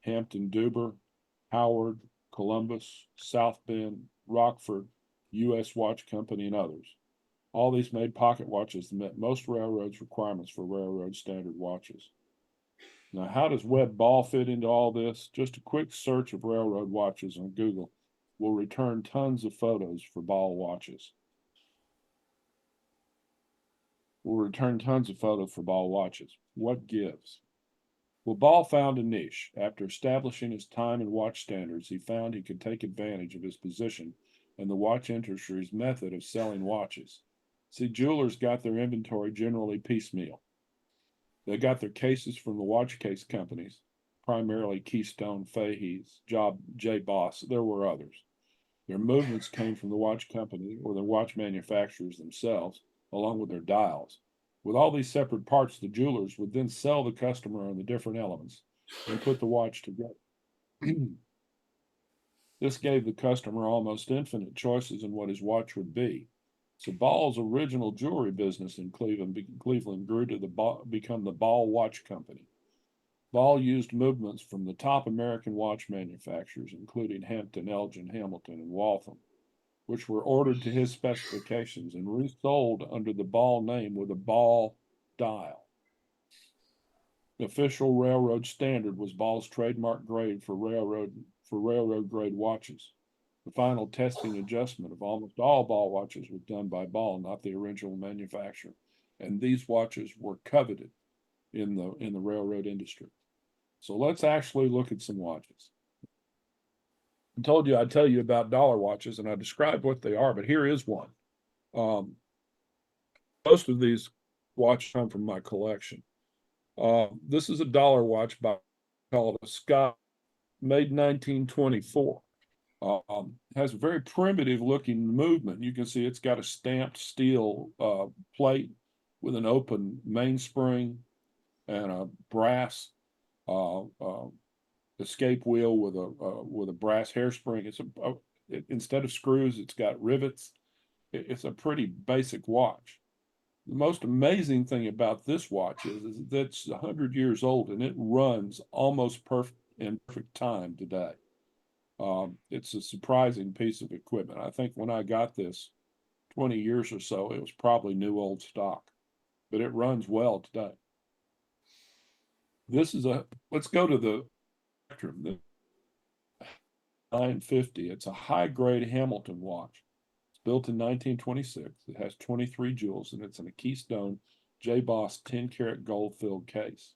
Hampton Duber, Howard, Columbus, South Bend, Rockford, U.S. Watch Company, and others. All these made pocket watches that met most railroads' requirements for railroad standard watches. Now, how does Webb Ball fit into all this? Just a quick search of railroad watches on Google will return tons of photos for Ball watches. What gives? Well, Ball found a niche. After establishing his time and watch standards, he found he could take advantage of his position and the watch industry's method of selling watches. See, jewelers got their inventory generally piecemeal. They got their cases from the watch case companies, primarily Keystone, Fahey's, J. Boss. There were others. Their movements came from the watch company or the watch manufacturers themselves, along with their dials. With all these separate parts, the jewelers would then sell the customer on the different elements and put the watch together. This gave the customer almost infinite choices in what his watch would be. So Ball's original jewelry business in Cleveland grew to become the Ball Watch Company. Ball used movements from the top American watch manufacturers, including Hampton, Elgin, Hamilton, and Waltham, which were ordered to his specifications and resold under the Ball name with a Ball dial. The official railroad standard was Ball's trademark grade for railroad grade watches. The final testing adjustment of almost all Ball watches was done by Ball, not the original manufacturer, and these watches were coveted in the railroad industry. So let's actually look at some watches. I told you I'd tell you about dollar watches, and I described what they are, but here is one. Most of these watches come from my collection. This is a dollar watch called a Scott, made 1924. Has a very primitive looking movement. You can see it's got a stamped steel plate with an open mainspring and a brass escape wheel with a brass hairspring. Instead of screws, it's got rivets. It's a pretty basic watch. The most amazing thing about this watch is that it's 100 years old and it runs almost perfect time today. It's a surprising piece of equipment. I think when I got this 20 years or so, it was probably new old stock, but it runs well today. Let's go to the Spectrum, the 950. It's a high grade Hamilton watch. It's built in 1926. It has 23 jewels and it's in a Keystone J. Boss 10-karat gold filled case.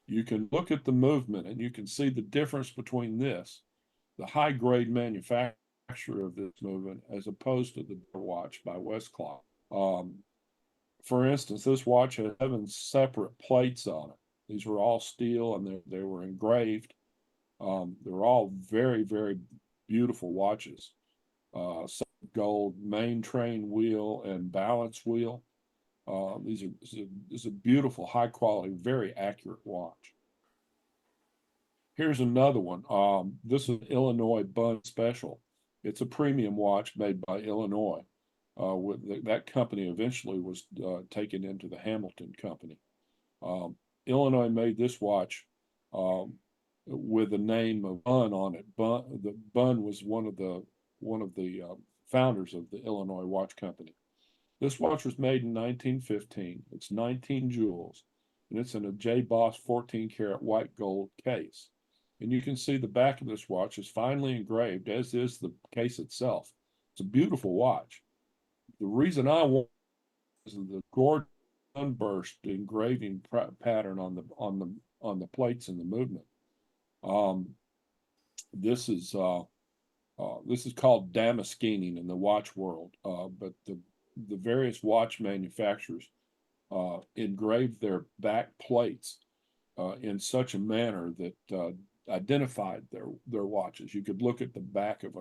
You can look at the movement and you can see the difference between this, the high grade manufacturer of this movement, as opposed to the watch by Westcloth. For instance, this watch had 7 separate plates on it. These were all steel and they were engraved. They were all very, very beautiful watches. Gold main train wheel and balance wheel. This is a beautiful, high quality, very accurate watch. Here's another one. This is an Illinois Bun Special. It's a premium watch made by Illinois. That company eventually was taken into the Hamilton Company. Illinois made this watch with the name of Bun on it. The Bun was one of the founders of the Illinois Watch Company. This watch was made in 1915. It's 19 jewels, and it's in a J. Boss 14-karat white gold case. And you can see the back of this watch is finely engraved, as is the case itself. It's a beautiful watch. The reason I want is the gorgeous sunburst engraving pattern on the plates and the movement. This is called damascening in the watch world, but the various watch manufacturers engraved their back plates in such a manner that identified their watches. You could look at the back of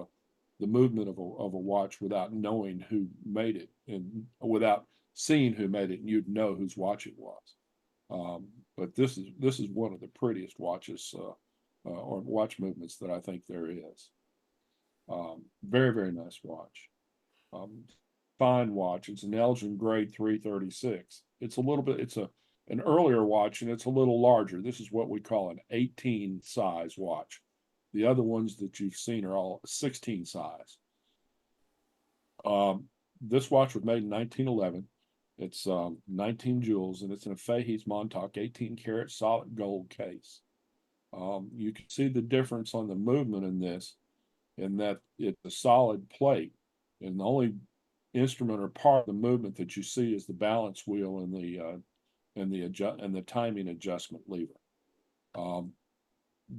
the movement of a watch without knowing who made it, and without seeing who made it, and you'd know whose watch it was. But this is one of the prettiest watches or watch movements that I think there is. Very, very nice watch. Fine watch. It's an Elgin grade 336. It's an earlier watch and it's a little larger. This is what we call an 18 size watch. The other ones that you've seen are all 16 size. This watch was made in 1911. It's 19 jewels, and it's in a Fahey's Montauk 18 karat solid gold case. You can see the difference on the movement in this, in that it's a solid plate, and the only instrument or part of the movement that you see is the balance wheel and the timing adjustment lever.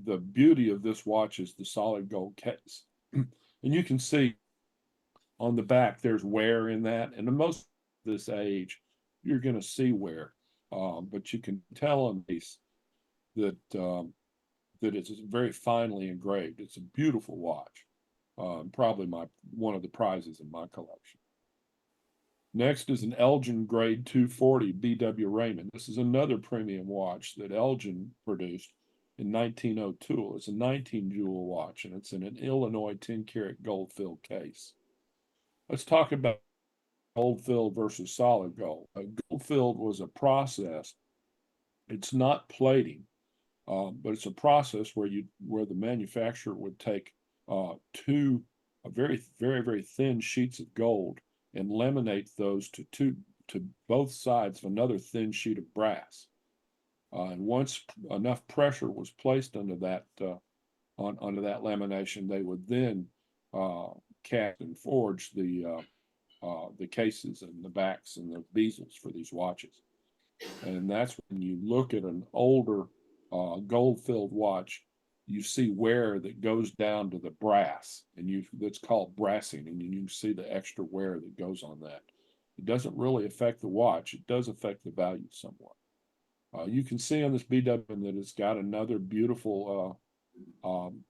The beauty of this watch is the solid gold case, and you can see on the back there's wear in that, and in most of this age you're going to see wear, but you can tell on these that that it's very finely engraved. It's a beautiful watch, probably one of the prizes in my collection. Next is an Elgin Grade 240 B.W. Raymond. This is another premium watch that Elgin produced in 1902. It's a 19 jewel watch, and it's in an Illinois 10 karat gold filled case. Let's talk about gold filled versus solid gold. Gold filled was a process. It's not plating, but it's a process where the manufacturer would take two very, very, very thin sheets of gold and laminate those to both sides of another thin sheet of brass. And once enough pressure was placed under that onto that lamination, they would then cast and forge the cases and the backs and the bezels for these watches. And that's when you look at an older gold-filled watch, you see wear that goes down to the brass, and that's called brassing, and you can see the extra wear that goes on that. It doesn't really affect the watch. It does affect the value somewhat. You can see on this BW that it's got another beautiful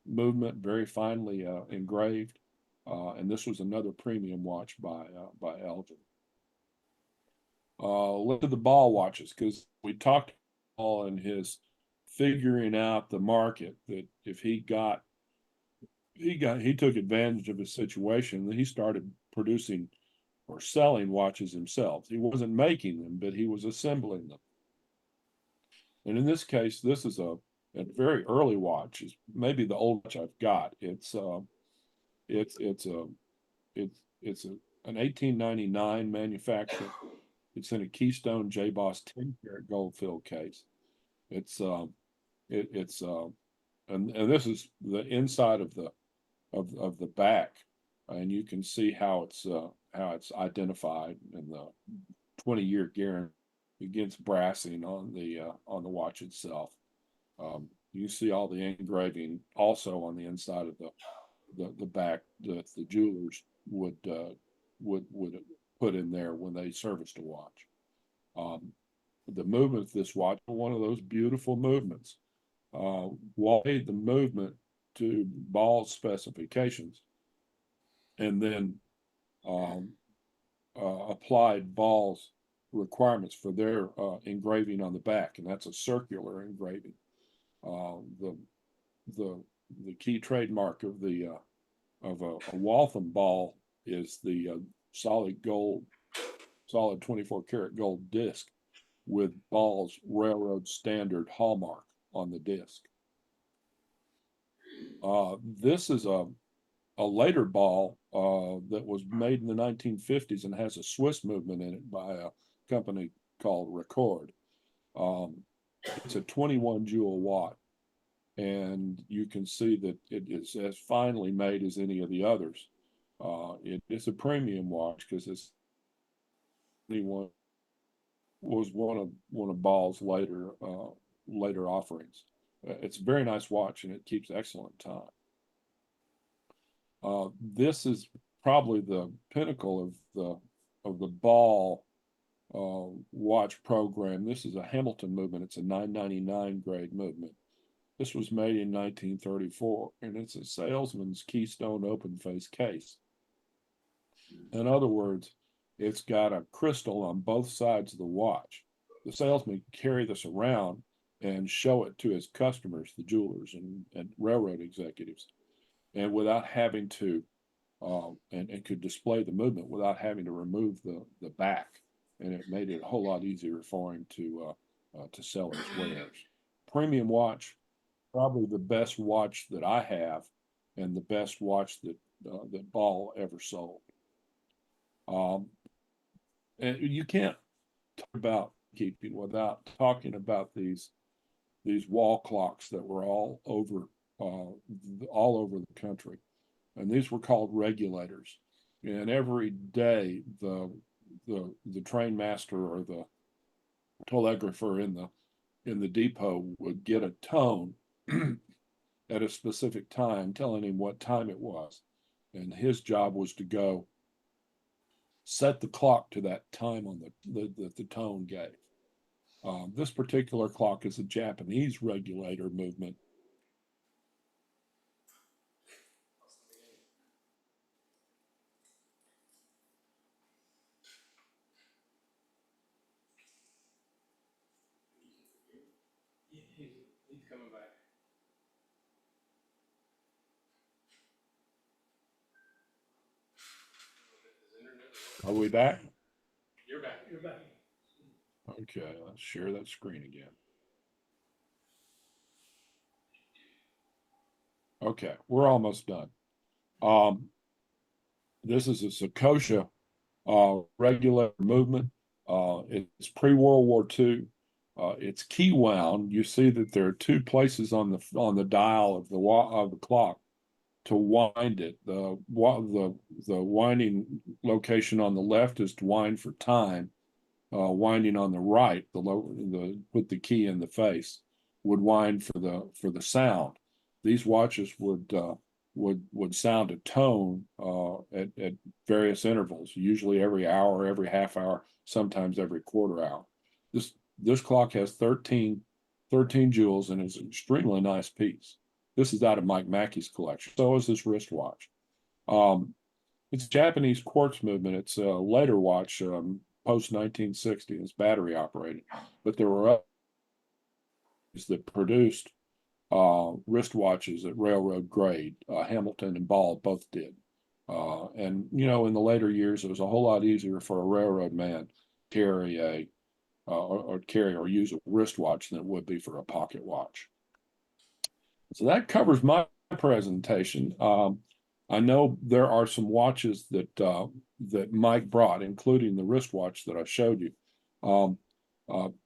movement, very finely engraved, and this was another premium watch by Elgin. Look at the ball watches, because we talked all in his figuring out the market, that if he took advantage of his situation, that he started producing or selling watches himself. He wasn't making them, but he was assembling them. And in this case, this is a very early watch. It's maybe the oldest I've got. It's an 1899 manufacture. It's in a Keystone J-Boss 10 karat gold filled case. And this is the inside of the back, and you can see how it's identified in the 20-year guarantee against brassing on the watch itself. You can see all the engraving also on the inside of the back that the jewelers would put in there when they serviced a watch. The movement of this watch, one of those beautiful movements. Walt made the movement to ball specifications, and then applied Ball's requirements for their engraving on the back, and that's a circular engraving. The key trademark of a Waltham ball is the solid 24 karat gold disc with Ball's railroad standard hallmark on the disc. This is a later ball that was made in the 1950s and has a Swiss movement in it by a company called Record. It's a 21 jewel watch, and you can see that it is as finely made as any of the others. It's a premium watch because it's was one of Ball's later offerings. It's a very nice watch, and it keeps excellent time. This is probably the pinnacle of the Ball watch program. This is a Hamilton movement. It's a 999 grade movement. This was made in 1934, and it's a salesman's Keystone open face case. In other words, it's got a crystal on both sides of the watch. The salesman carry this around and show it to his customers, the jewelers and railroad executives, and without having to, and could display the movement without having to remove the back, and it made it a whole lot easier for him to sell his wares. Premium watch, probably the best watch that I have, and the best watch that Ball ever sold. And you can't talk about keeping without talking about these wall clocks that were all over the country. And these were called regulators. And every day the train master or the telegrapher in the depot would get a tone at a specific time telling him what time it was. And his job was to go set the clock to that time on the tone gave. This particular clock is a Japanese regulator movement. He's coming back. Are we back? You're back. You're back. Okay, let's share that screen again. Okay, we're almost done. This is a Sakosha regulator movement. It's pre-World War II. It's key wound. You see that there are two places on the dial of the clock to wind it. The winding location on the left is to wind for time. Winding on the right, put the key in the face, would wind for the sound. These watches would sound a tone at various intervals, usually every hour, every half hour, sometimes every quarter hour. This clock has 13 jewels and is an extremely nice piece. This is out of Mike Mackey's collection. So is this wristwatch. It's Japanese quartz movement. It's a later watch, post 1960. It's battery operated, but there were others that produced wristwatches at railroad grade. Hamilton and Ball both did. And in the later years, it was a whole lot easier for a railroad man to carry or use a wristwatch than it would be for a pocket watch. So that covers my presentation. I know there are some watches that Mike brought, including the wristwatch that I showed you.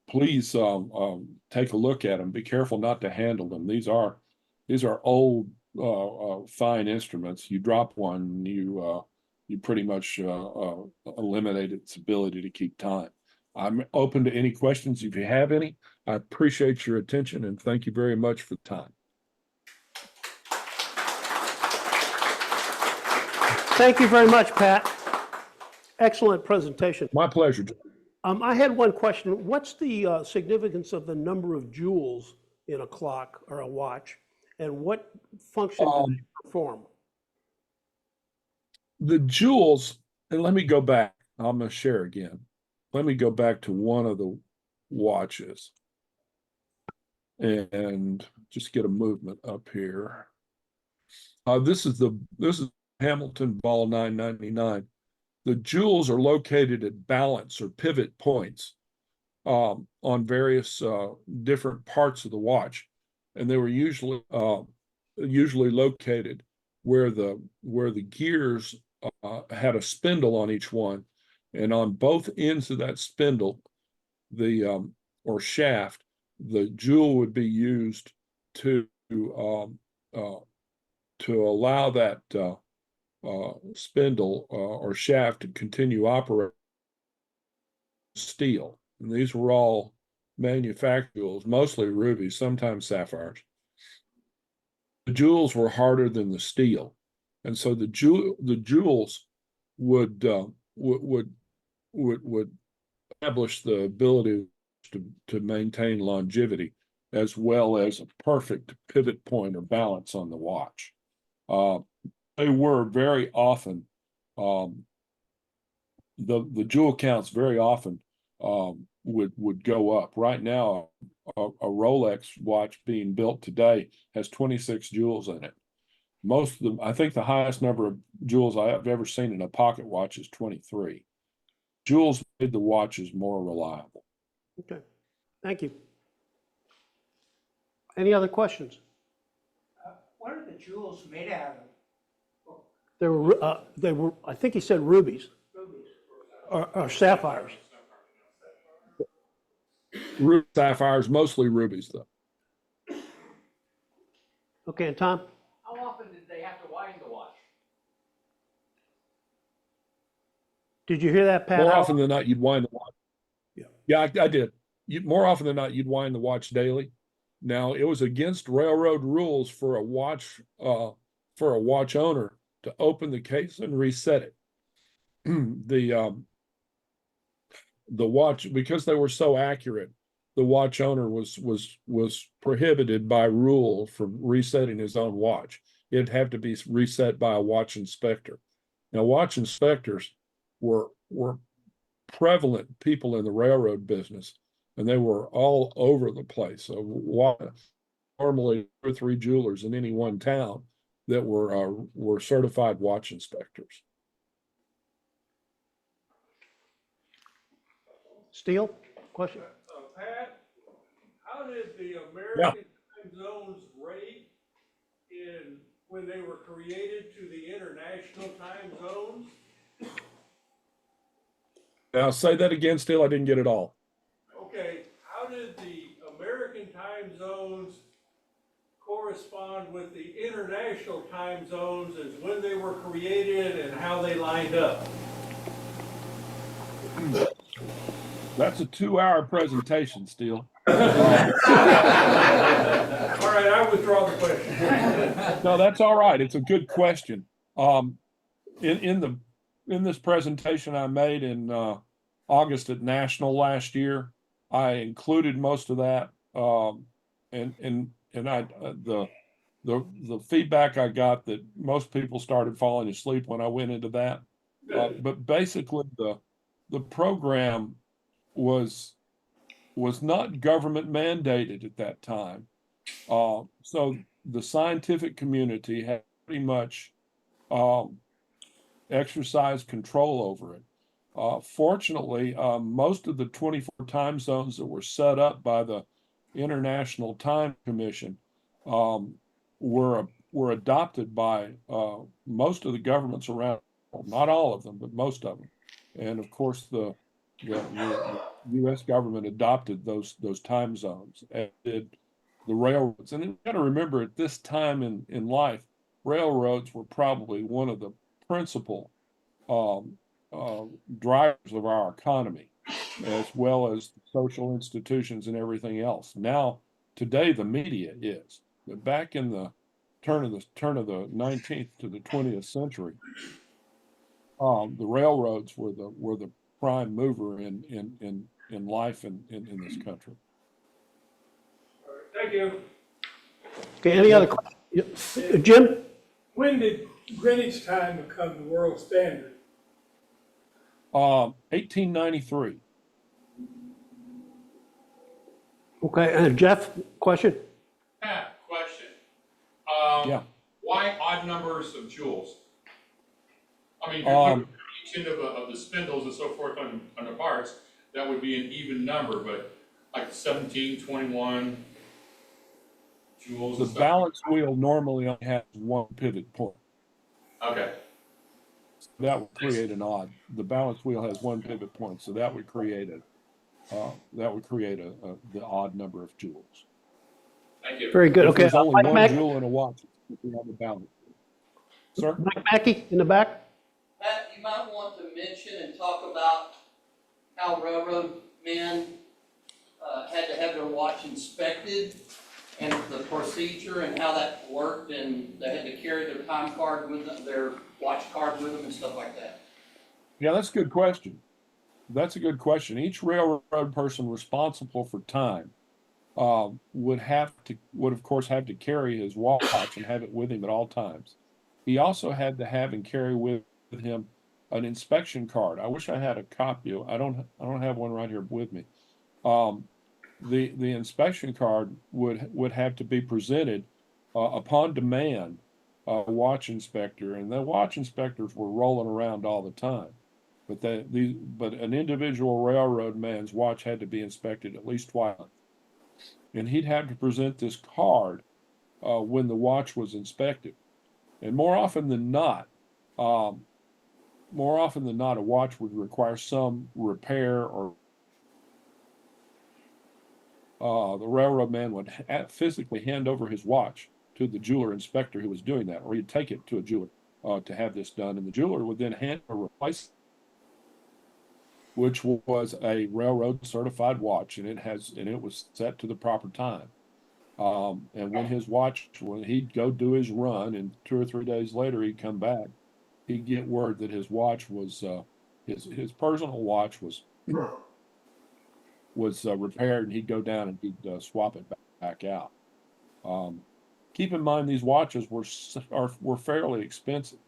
Please take a look at them. Be careful not to handle them. These are old, fine instruments. You drop one, you pretty much eliminate its ability to keep time. I'm open to any questions if you have any. I appreciate your attention and thank you very much for the time. Thank you very much, Pat. Excellent presentation. My pleasure. I had one question. What's the significance of the number of jewels in a clock or a watch, and what function do they perform? The jewels, and let me go back. I'm going to share again. Let me go back to one of the watches and just get a movement up here. This is Hamilton Ball 999. The jewels are located at balance or pivot points on various different parts of the watch, and they were usually located where the gears had a spindle on each one, and on both ends of that spindle, or shaft, the jewel would be used to allow that spindle or shaft to continue operating steel. And these were all manufactured jewels, mostly rubies, sometimes sapphires. The jewels were harder than the steel, and so the jewels would establish the ability to maintain longevity as well as a perfect pivot point or balance on the watch. They were very often, the jewel counts very often would go up. Right now, a Rolex watch being built today has 26 jewels in it. Most of them, I think the highest number of jewels I have ever seen in a pocket watch is 23. Jewels made the watches more reliable. Okay, thank you. Any other questions? What are the jewels made out of? They were, I think he said rubies. Rubies. or sapphires? Sapphires, mostly rubies though. Okay, and Tom? How often did they have to wind the watch? Did you hear that, Pat? More How- often than not, you'd wind the watch. Yeah, I did. More often than not, you'd wind the watch daily. Now, it was against railroad rules for a watch owner to open the case and reset it. The watch, because they were so accurate, the watch owner was prohibited by rule from resetting his own watch. It'd have to be reset by a watch inspector. Now, watch inspectors were prevalent people in the railroad business, and they were all over the place. So normally 2 or 3 jewelers in any one town that were certified watch inspectors. Steele, question? Pat, how did the American time zones rate when they were created to the international time zones? Now, say that again, Steele. I didn't get it all. Okay, how did the American time zones correspond with the international time zones as when they were created and how they lined up? That's a 2-hour presentation, Steele. All right, I withdraw the question. No, that's all right. It's a good question. In this presentation I made in August at National last year, I included most of that. The feedback I got that most people started falling asleep when I went into that. But basically, the program was not government mandated at that time. So the scientific community had pretty much exercised control over it. Fortunately, most of the 24 time zones that were set up by the International Time Commission were adopted by most of the governments around, not all of them, but most of them. And of course, the U.S. government adopted those time zones, as did the railroads. And you got to remember, at this time in life, railroads were probably one of the principal drivers of our economy, as well as social institutions and everything else. Now, today, the media is. But back in the turn of the 19th to the 20th century, the railroads were the prime mover in life in this country. Thank you. Okay, any other questions? Jim? When did Greenwich time become the world standard? 1893. Okay, and Jeff, question? Pat, question. Yeah. Why odd numbers of jewels? I mean, each end of the spindles and so forth on the parts, that would be an even number, but like 17, 21 jewels. The balance wheel normally only has one pivot point. Okay. That would create an odd. The balance wheel has one pivot point, so that would create the odd number of jewels. Thank you. Very good. If Okay. there's only Mike one Mackey? jewel in a watch, we have a balance. Sir? Mike Mackey in the back? Pat, you might want to mention and talk about how railroad men had to have their watch inspected and the procedure and how that worked, and they had to carry their time card with them, their watch card with them and stuff like that. Yeah, that's a good question. That's a good question. Each railroad person responsible for time would of course have to carry his watch and have it with him at all times. He also had to have and carry with him an inspection card. I wish I had a copy. I don't have one right here with me. The inspection card would have to be presented upon demand, a watch inspector, and the watch inspectors were rolling around all the time. But an individual railroad man's watch had to be inspected at least twice, and he'd have to present this card when the watch was inspected. And more often than not, more often than not, a watch would require some repair, or the railroad man would physically hand over his watch to the jeweler inspector who was doing that, or he'd take it to a jeweler to have this done, and the jeweler would then hand a replacement, which was a railroad certified watch, and it was set to the proper time. And when he'd go do his run, and 2 or 3 days later he'd come back, he'd get word that his watch was his personal watch was repaired, and he'd go down and he'd swap it back out. Keep in mind, these watches were fairly expensive.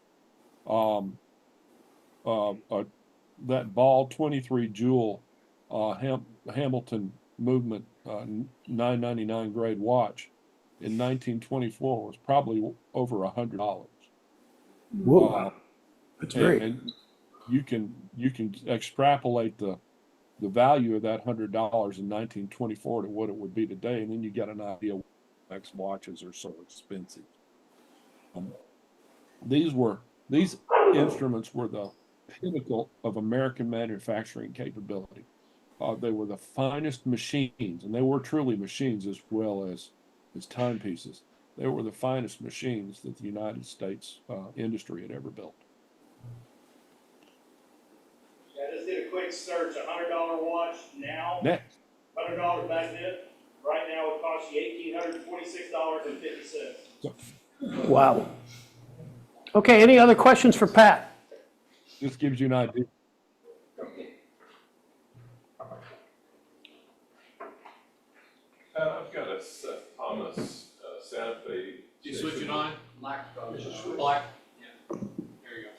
That Ball 23 jewel Hamilton movement 999 grade watch in 1924 was probably over $100. Whoa, that's great. And you can extrapolate the value of that $100 in 1924 to what it would be today, and then you get an idea why X watches are so expensive. These instruments were the pinnacle of American manufacturing capability. They were the finest machines, and they were truly machines as well as timepieces. They were the finest machines that the United States industry had ever built. I just did a quick search. $100 watch now. Next. $100 back then. Right now it would cost you $1,846.50. Wow. Okay, any other questions for Pat? This gives you an idea. I've got a Seth Thomas Santa Fe. You switch it on? Black. Black. Yeah. There you go.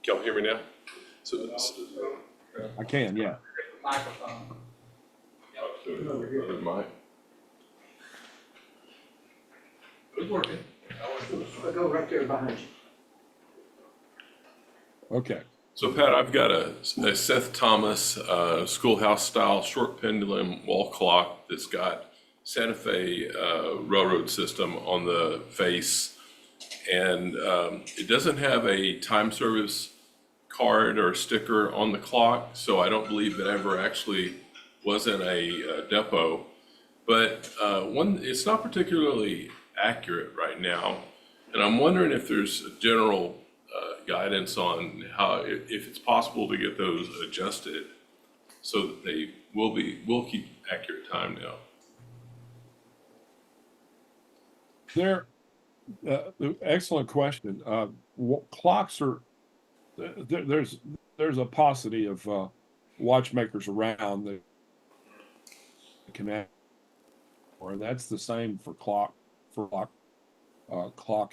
Can you hear me now? I can, yeah. Microphone. Mine. Good working. I'll go right there behind you. Okay. So Pat, I've got a Seth Thomas schoolhouse style short pendulum wall clock that's got Santa Fe railroad system on the face, and it doesn't have a time service card or sticker on the clock, so I don't believe it ever actually was in a depot. But it's not particularly accurate right now, and I'm wondering if there's a general guidance on how, if it's possible to get those adjusted so that they will keep accurate time now. Excellent question. Clocks are there's a paucity of watchmakers around that can act, or that's the same for clock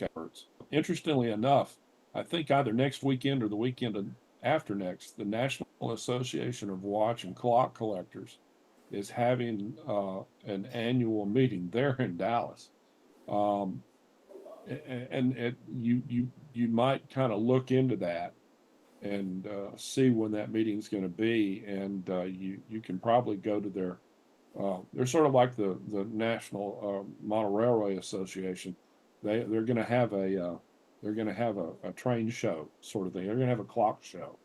efforts. Interestingly enough, I think either next weekend or the weekend after next, the National Association of Watch and Clock Collectors is having an annual meeting there in Dallas. You might kind of look into that and see when that meeting's going to be, and you can probably go to their. They're sort of like the National Model Railway Association. They're going to have a train show sort of thing. They're going to have a clock show,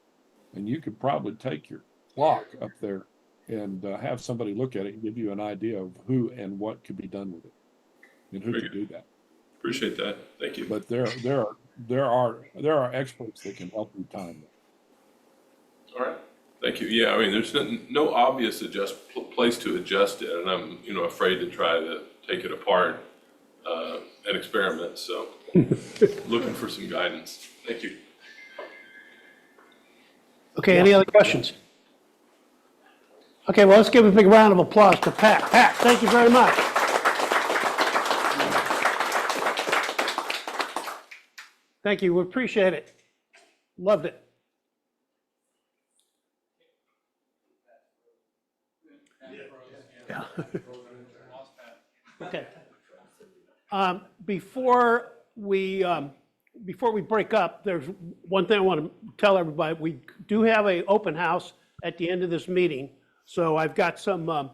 and you could probably take your clock up there and have somebody look at it and give you an idea of who and what could be done with it, and who could do that. Appreciate that. Thank you. But there are experts that can help you time it. All right. Thank you. Yeah, I mean, there's no obvious place to adjust it, and I'm afraid to try to take it apart and experiment. So, looking for some guidance. Thank you. Okay, any other questions? Okay, well, let's give a big round of applause to Pat. Pat, thank you very much. Thank you, we appreciate it. Loved it. Yeah. Okay. Before we break up, there's one thing I want to tell everybody. We do have an open house at the end of this meeting. So I've got some,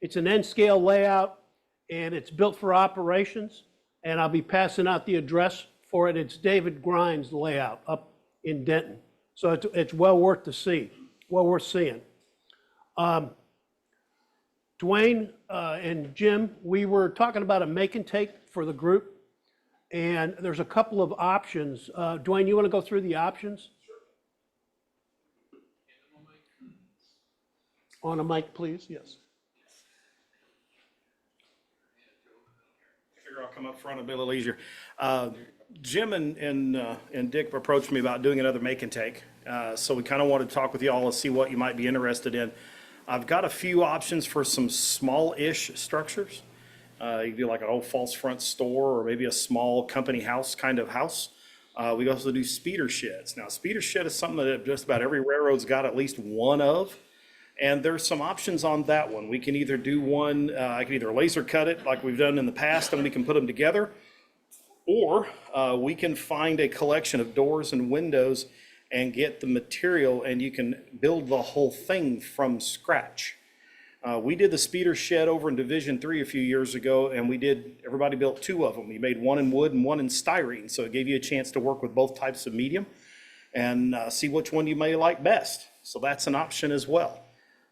it's an N-scale layout, and it's built for operations, and I'll be passing out the address for it. It's David Grimes layout up in Denton. So it's well worth seeing. Dwayne and Jim, we were talking about a make and take for the group, and there's a couple of options. Dwayne, you want to go through the options? On a mic, please, yes. Figure I'll come up front, it'll be a little easier. Jim and Dick approached me about doing another make and take. So we kind of wanted to talk with you all and see what you might be interested in. I've got a few options for some small-ish structures. You can do like an old false front store or maybe a small company house kind of house. We also do speeder sheds. Now, speeder shed is something that just about every railroad's got at least one of. And there's some options on that one. We can either do one, I can either laser cut it like we've done in the past and we can put them together, or we can find a collection of doors and windows and get the material and you can build the whole thing from scratch. We did the speeder shed over in Division 3 a few years ago, and everybody built two of them. We made one in wood and one in styrene, so it gave you a chance to work with both types of medium and see which one you may like best. So that's an option as well.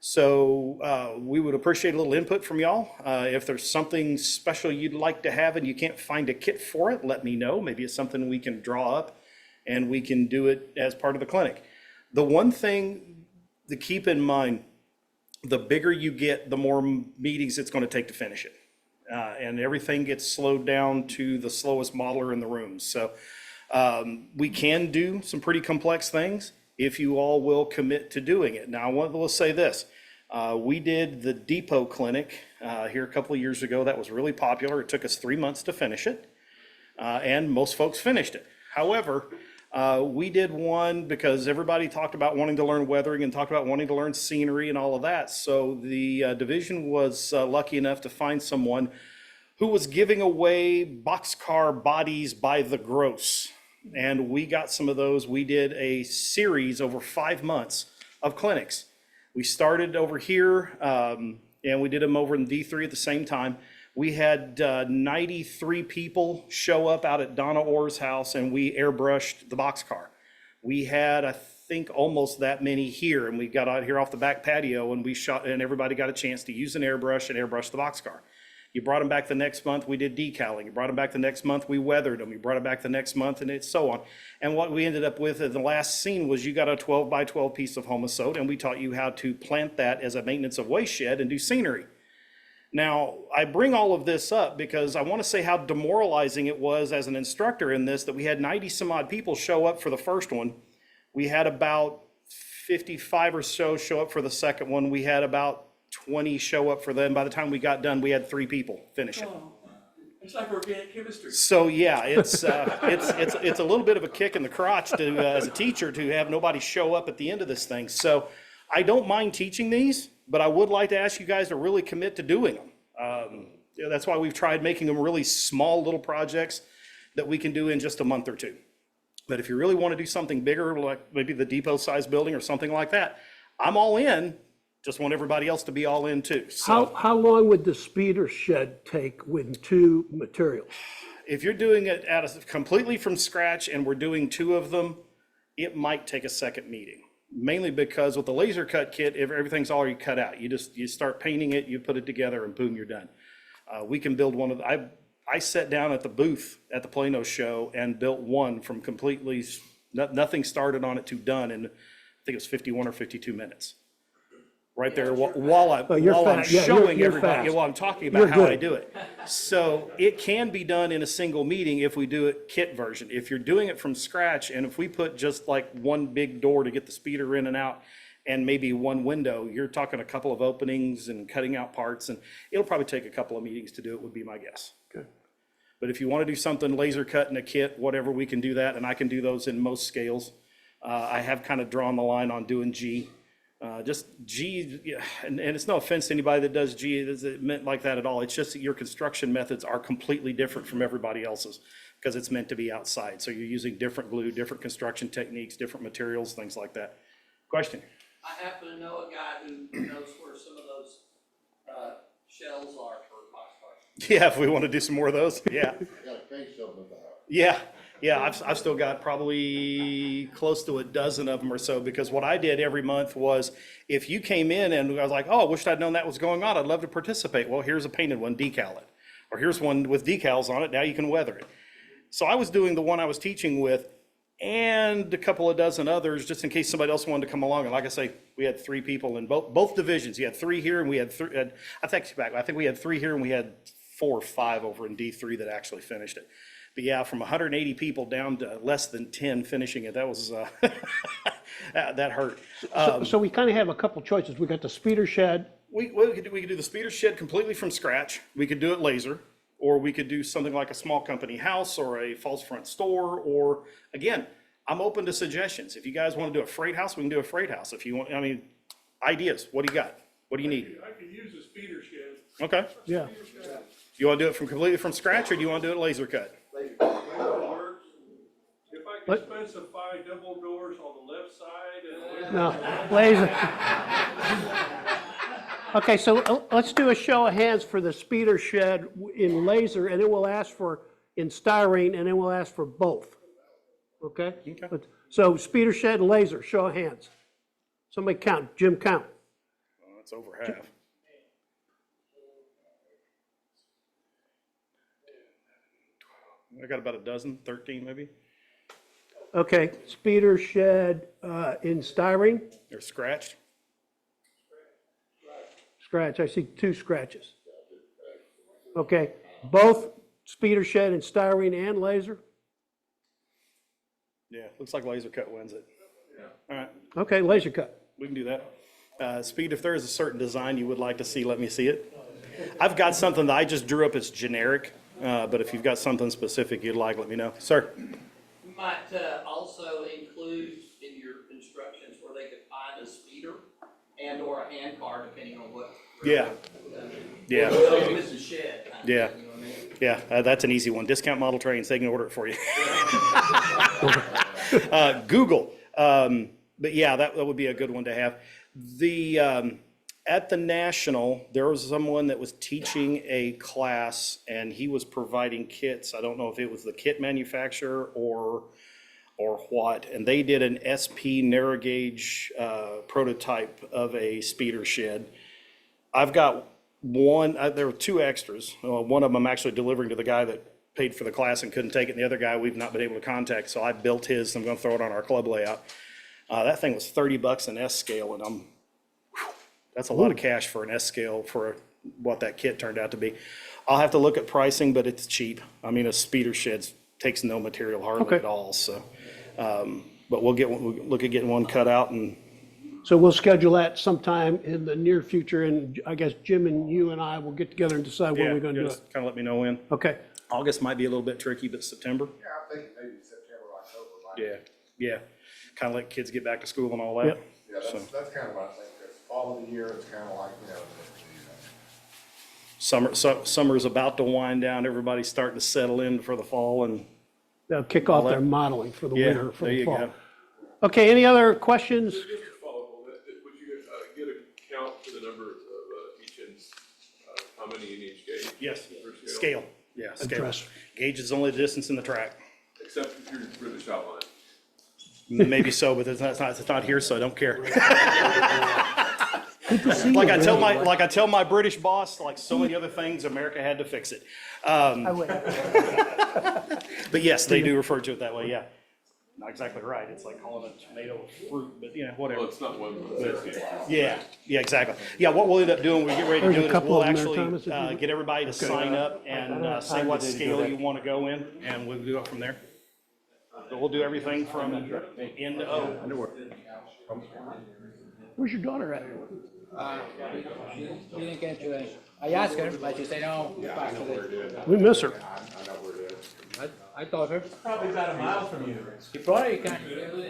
So we would appreciate a little input from y'all. If there's something special you'd like to have and you can't find a kit for it, let me know. Maybe it's something we can draw up and we can do it as part of the clinic. The one thing to keep in mind, the bigger you get, the more meetings it's going to take to finish it. And everything gets slowed down to the slowest modeler in the room. So we can do some pretty complex things if you all will commit to doing it. Now, I want to say this. We did the depot clinic here a couple of years ago. That was really popular. It took us 3 months to finish it, and most folks finished it. However, we did one because everybody talked about wanting to learn weathering and talked about wanting to learn scenery and all of that. So the division was lucky enough to find someone who was giving away boxcar bodies by the gross. And we got some of those. We did a series over 5 months of clinics. We started over here, and we did them over in D3 at the same time. We had 93 people show up out at Donna Orr's house, and we airbrushed the boxcar. We had, I think, almost that many here, and we got out here off the back patio, and we shot, and everybody got a chance to use an airbrush and airbrush the boxcar. You brought them back the next month, we did decaling. You brought them back the next month, we weathered them. You brought them back the next month, and it's so on. And what we ended up with in the last scene was you got a 12 by 12 piece of Homosote, and we taught you how to plant that as a maintenance of waste shed and do scenery. Now, I bring all of this up because I want to say how demoralizing it was as an instructor in this, that we had 90 some odd people show up for the first one. We had about 55 or so show up for the second one. We had about 20 show up for them. By the time we got done, we had 3 people finish it. Oh, it's like organic chemistry. So yeah, it's a little bit of a kick in the crotch to as a teacher to have nobody show up at the end of this thing. So I don't mind teaching these, but I would like to ask you guys to really commit to doing them. That's why we've tried making them really small little projects that we can do in just a month or two. But if you really want to do something bigger, like maybe the depot size building or something like that, I'm all in. Just want everybody else to be all in too. So How long would the speeder shed take with 2 materials? if you're doing it completely from scratch and we're doing 2 of them, it might take a second meeting. Mainly because with the laser cut kit, if everything's already cut out, you start painting it, you put it together, and boom, you're done. We can build one of the, I sat down at the booth at the Plano show and built one from completely, nothing started on it to done in, I think it was 51 or 52 minutes. Right there while I'm showing everybody, while I'm talking about how I do it. So it can be done in a single meeting if we do it kit version. If you're doing it from scratch, and if we put just like one big door to get the speeder in and out and maybe one window, you're talking a couple of openings and cutting out parts, and it'll probably take a couple of meetings to do it, would be my guess. Okay. But if you want to do something laser cut in a kit, whatever, we can do that, and I can do those in most scales. I have kind of drawn the line on doing G. Just G, and it's no offense to anybody that does G, it isn't meant like that at all. It's just that your construction methods are completely different from everybody else's because it's meant to be outside. So you're using different glue, different construction techniques, different materials, things like that. Question? I happen to know a guy who knows where some of those shells are for boxcars. Yeah, if we want to do some more of those, yeah. Got a case of them at the house. Yeah, Yeah, I've still got probably close to a dozen of them or so, because what I did every month was, if you came in and I was like, oh, I wish I'd known that was going on, I'd love to participate. Well, here's a painted one, decal it. Or here's one with decals on it, now you can weather it. So I was doing the one I was teaching with and a couple of dozen others, just in case somebody else wanted to come along. And like I say, we had 3 people in both divisions. You had 3 here and we had 3, I think we had 3 here and we had 4 or 5 over in D3 that actually finished it. But yeah, from 180 people down to less than 10 finishing it, that was, that hurt. So we kind of have a couple choices. We got the speeder shed. We could do the speeder shed completely from scratch. We could do it laser, or we could do something like a small company house or a false front store, or again, I'm open to suggestions. If you guys want to do a freight house, we can do a freight house. If you want, I mean, ideas, what do you got? What do you need? I could use a speeder shed. Okay. Yeah. You want to do it completely from scratch, or do you want to do it laser cut? Works. If I could specify double doors on the left side and. No, laser. Okay, so let's do a show of hands for the speeder shed in laser, and then we'll ask for in styrene, and then we'll ask for both. Okay? So speeder shed and laser, show of hands. Somebody count, Jim, count. Well, that's over half. I got about a dozen, 13 maybe. Okay, speeder shed in styrene, They're scratched. scratch, I see 2 scratches. Okay, both speeder shed in styrene and laser? Yeah, looks like laser cut wins it. All right, Okay, laser cut. we can do that. Speed, if there is a certain design you would like to see, let me see it. I've got something that I just drew up as generic, but if you've got something specific you'd like, let me know. Sir? You might also include in your instructions where they could find a speeder and or a hand car, depending on what. Yeah. Yeah. This is shed. Yeah. Yeah, that's an easy one. Discount model trains, they can order it for you. Google, but yeah, that would be a good one to have. At the National, there was someone that was teaching a class and he was providing kits. I don't know if it was the kit manufacturer or what, and they did an SP narrow gauge prototype of a speeder shed. I've got one, there were 2 extras. One of them I'm actually delivering to the guy that paid for the class and couldn't take it, and the other guy we've not been able to contact, so I built his, I'm gonna throw it on our club layout. That thing was $30 an S scale, and that's a lot of cash for an S scale for what that kit turned out to be. I'll have to look at pricing, but it's cheap. I mean, a speeder shed takes no material hardly at all, so. But we'll look at getting one cut out, and So we'll schedule that sometime in the near future, and I guess Jim and you and I will get together and decide when we're gonna do it. just kind of let me know when. Okay, August might be a little bit tricky, but September, Yeah, I think maybe September, October. yeah. Kind of let kids get back to school and all that. Yep. Yeah, that's kind of what I think, because fall of the year, it's kind of like, Summer's about to wind down, everybody's starting to settle in for the fall, and they'll kick off their modeling for the yeah, winter, for there the you fall. go. Okay, any other questions? Just to follow up on that, would you get a count for the number of each ends, how many in each gauge? Yes, Per scale, yeah, scale. Address. Gauge is only the distance in the track. Except if you're British outline. Maybe so, but it's not here, so I don't care. Like I tell my British boss, like so many other things, America had to fix it. But yes, they do refer to it that way, yeah. Not exactly right, it's like calling a tomato a fruit, but you know, whatever. Well, it's not one. Yeah, exactly. Yeah, what we'll end up doing, when we get ready to There's do a it, is couple we'll of them there, actually Thomas, if you- get everybody to sign up and say what scale you want to go in, and we'll do it from there. But we'll do everything from N to O. Where's your daughter at? She didn't get to it. I asked her, but she said no. We miss her. I told her. Probably about a mile from you. She probably can't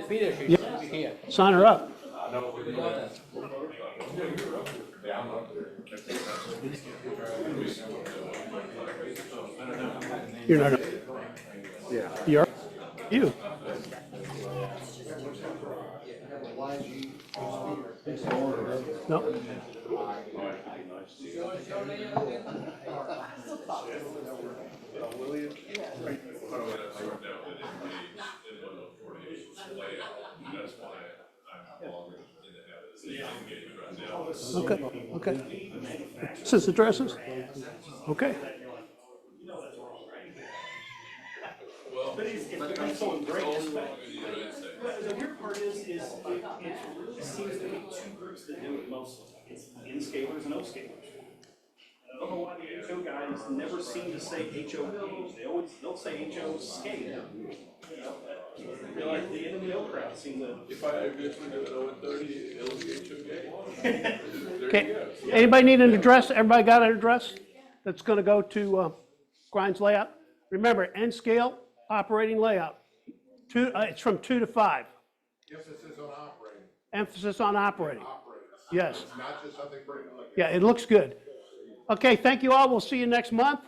be there. She should be here. Sign her up. You're not. Yeah. You're. You. No. Okay, okay. Since addresses? Okay. But it's become so embraced. The weird part is it really seems to be two groups that do it mostly. It's in-scalers and O-scalers. I don't know why the HO guys never seem to say HO gauge. They'll say HO scale. They're like the NMO crowd seems to. If I eventually go to 130, it'll be okay. Okay, anybody need an address? Everybody got an address that's gonna go to Grimes layout? Remember, N scale, operating layout. It's from 2 to 5. Emphasis on operating. Emphasis on operating. Yes. It's not just something pretty. Yeah, it looks good. Okay, thank you all. We'll see you next month.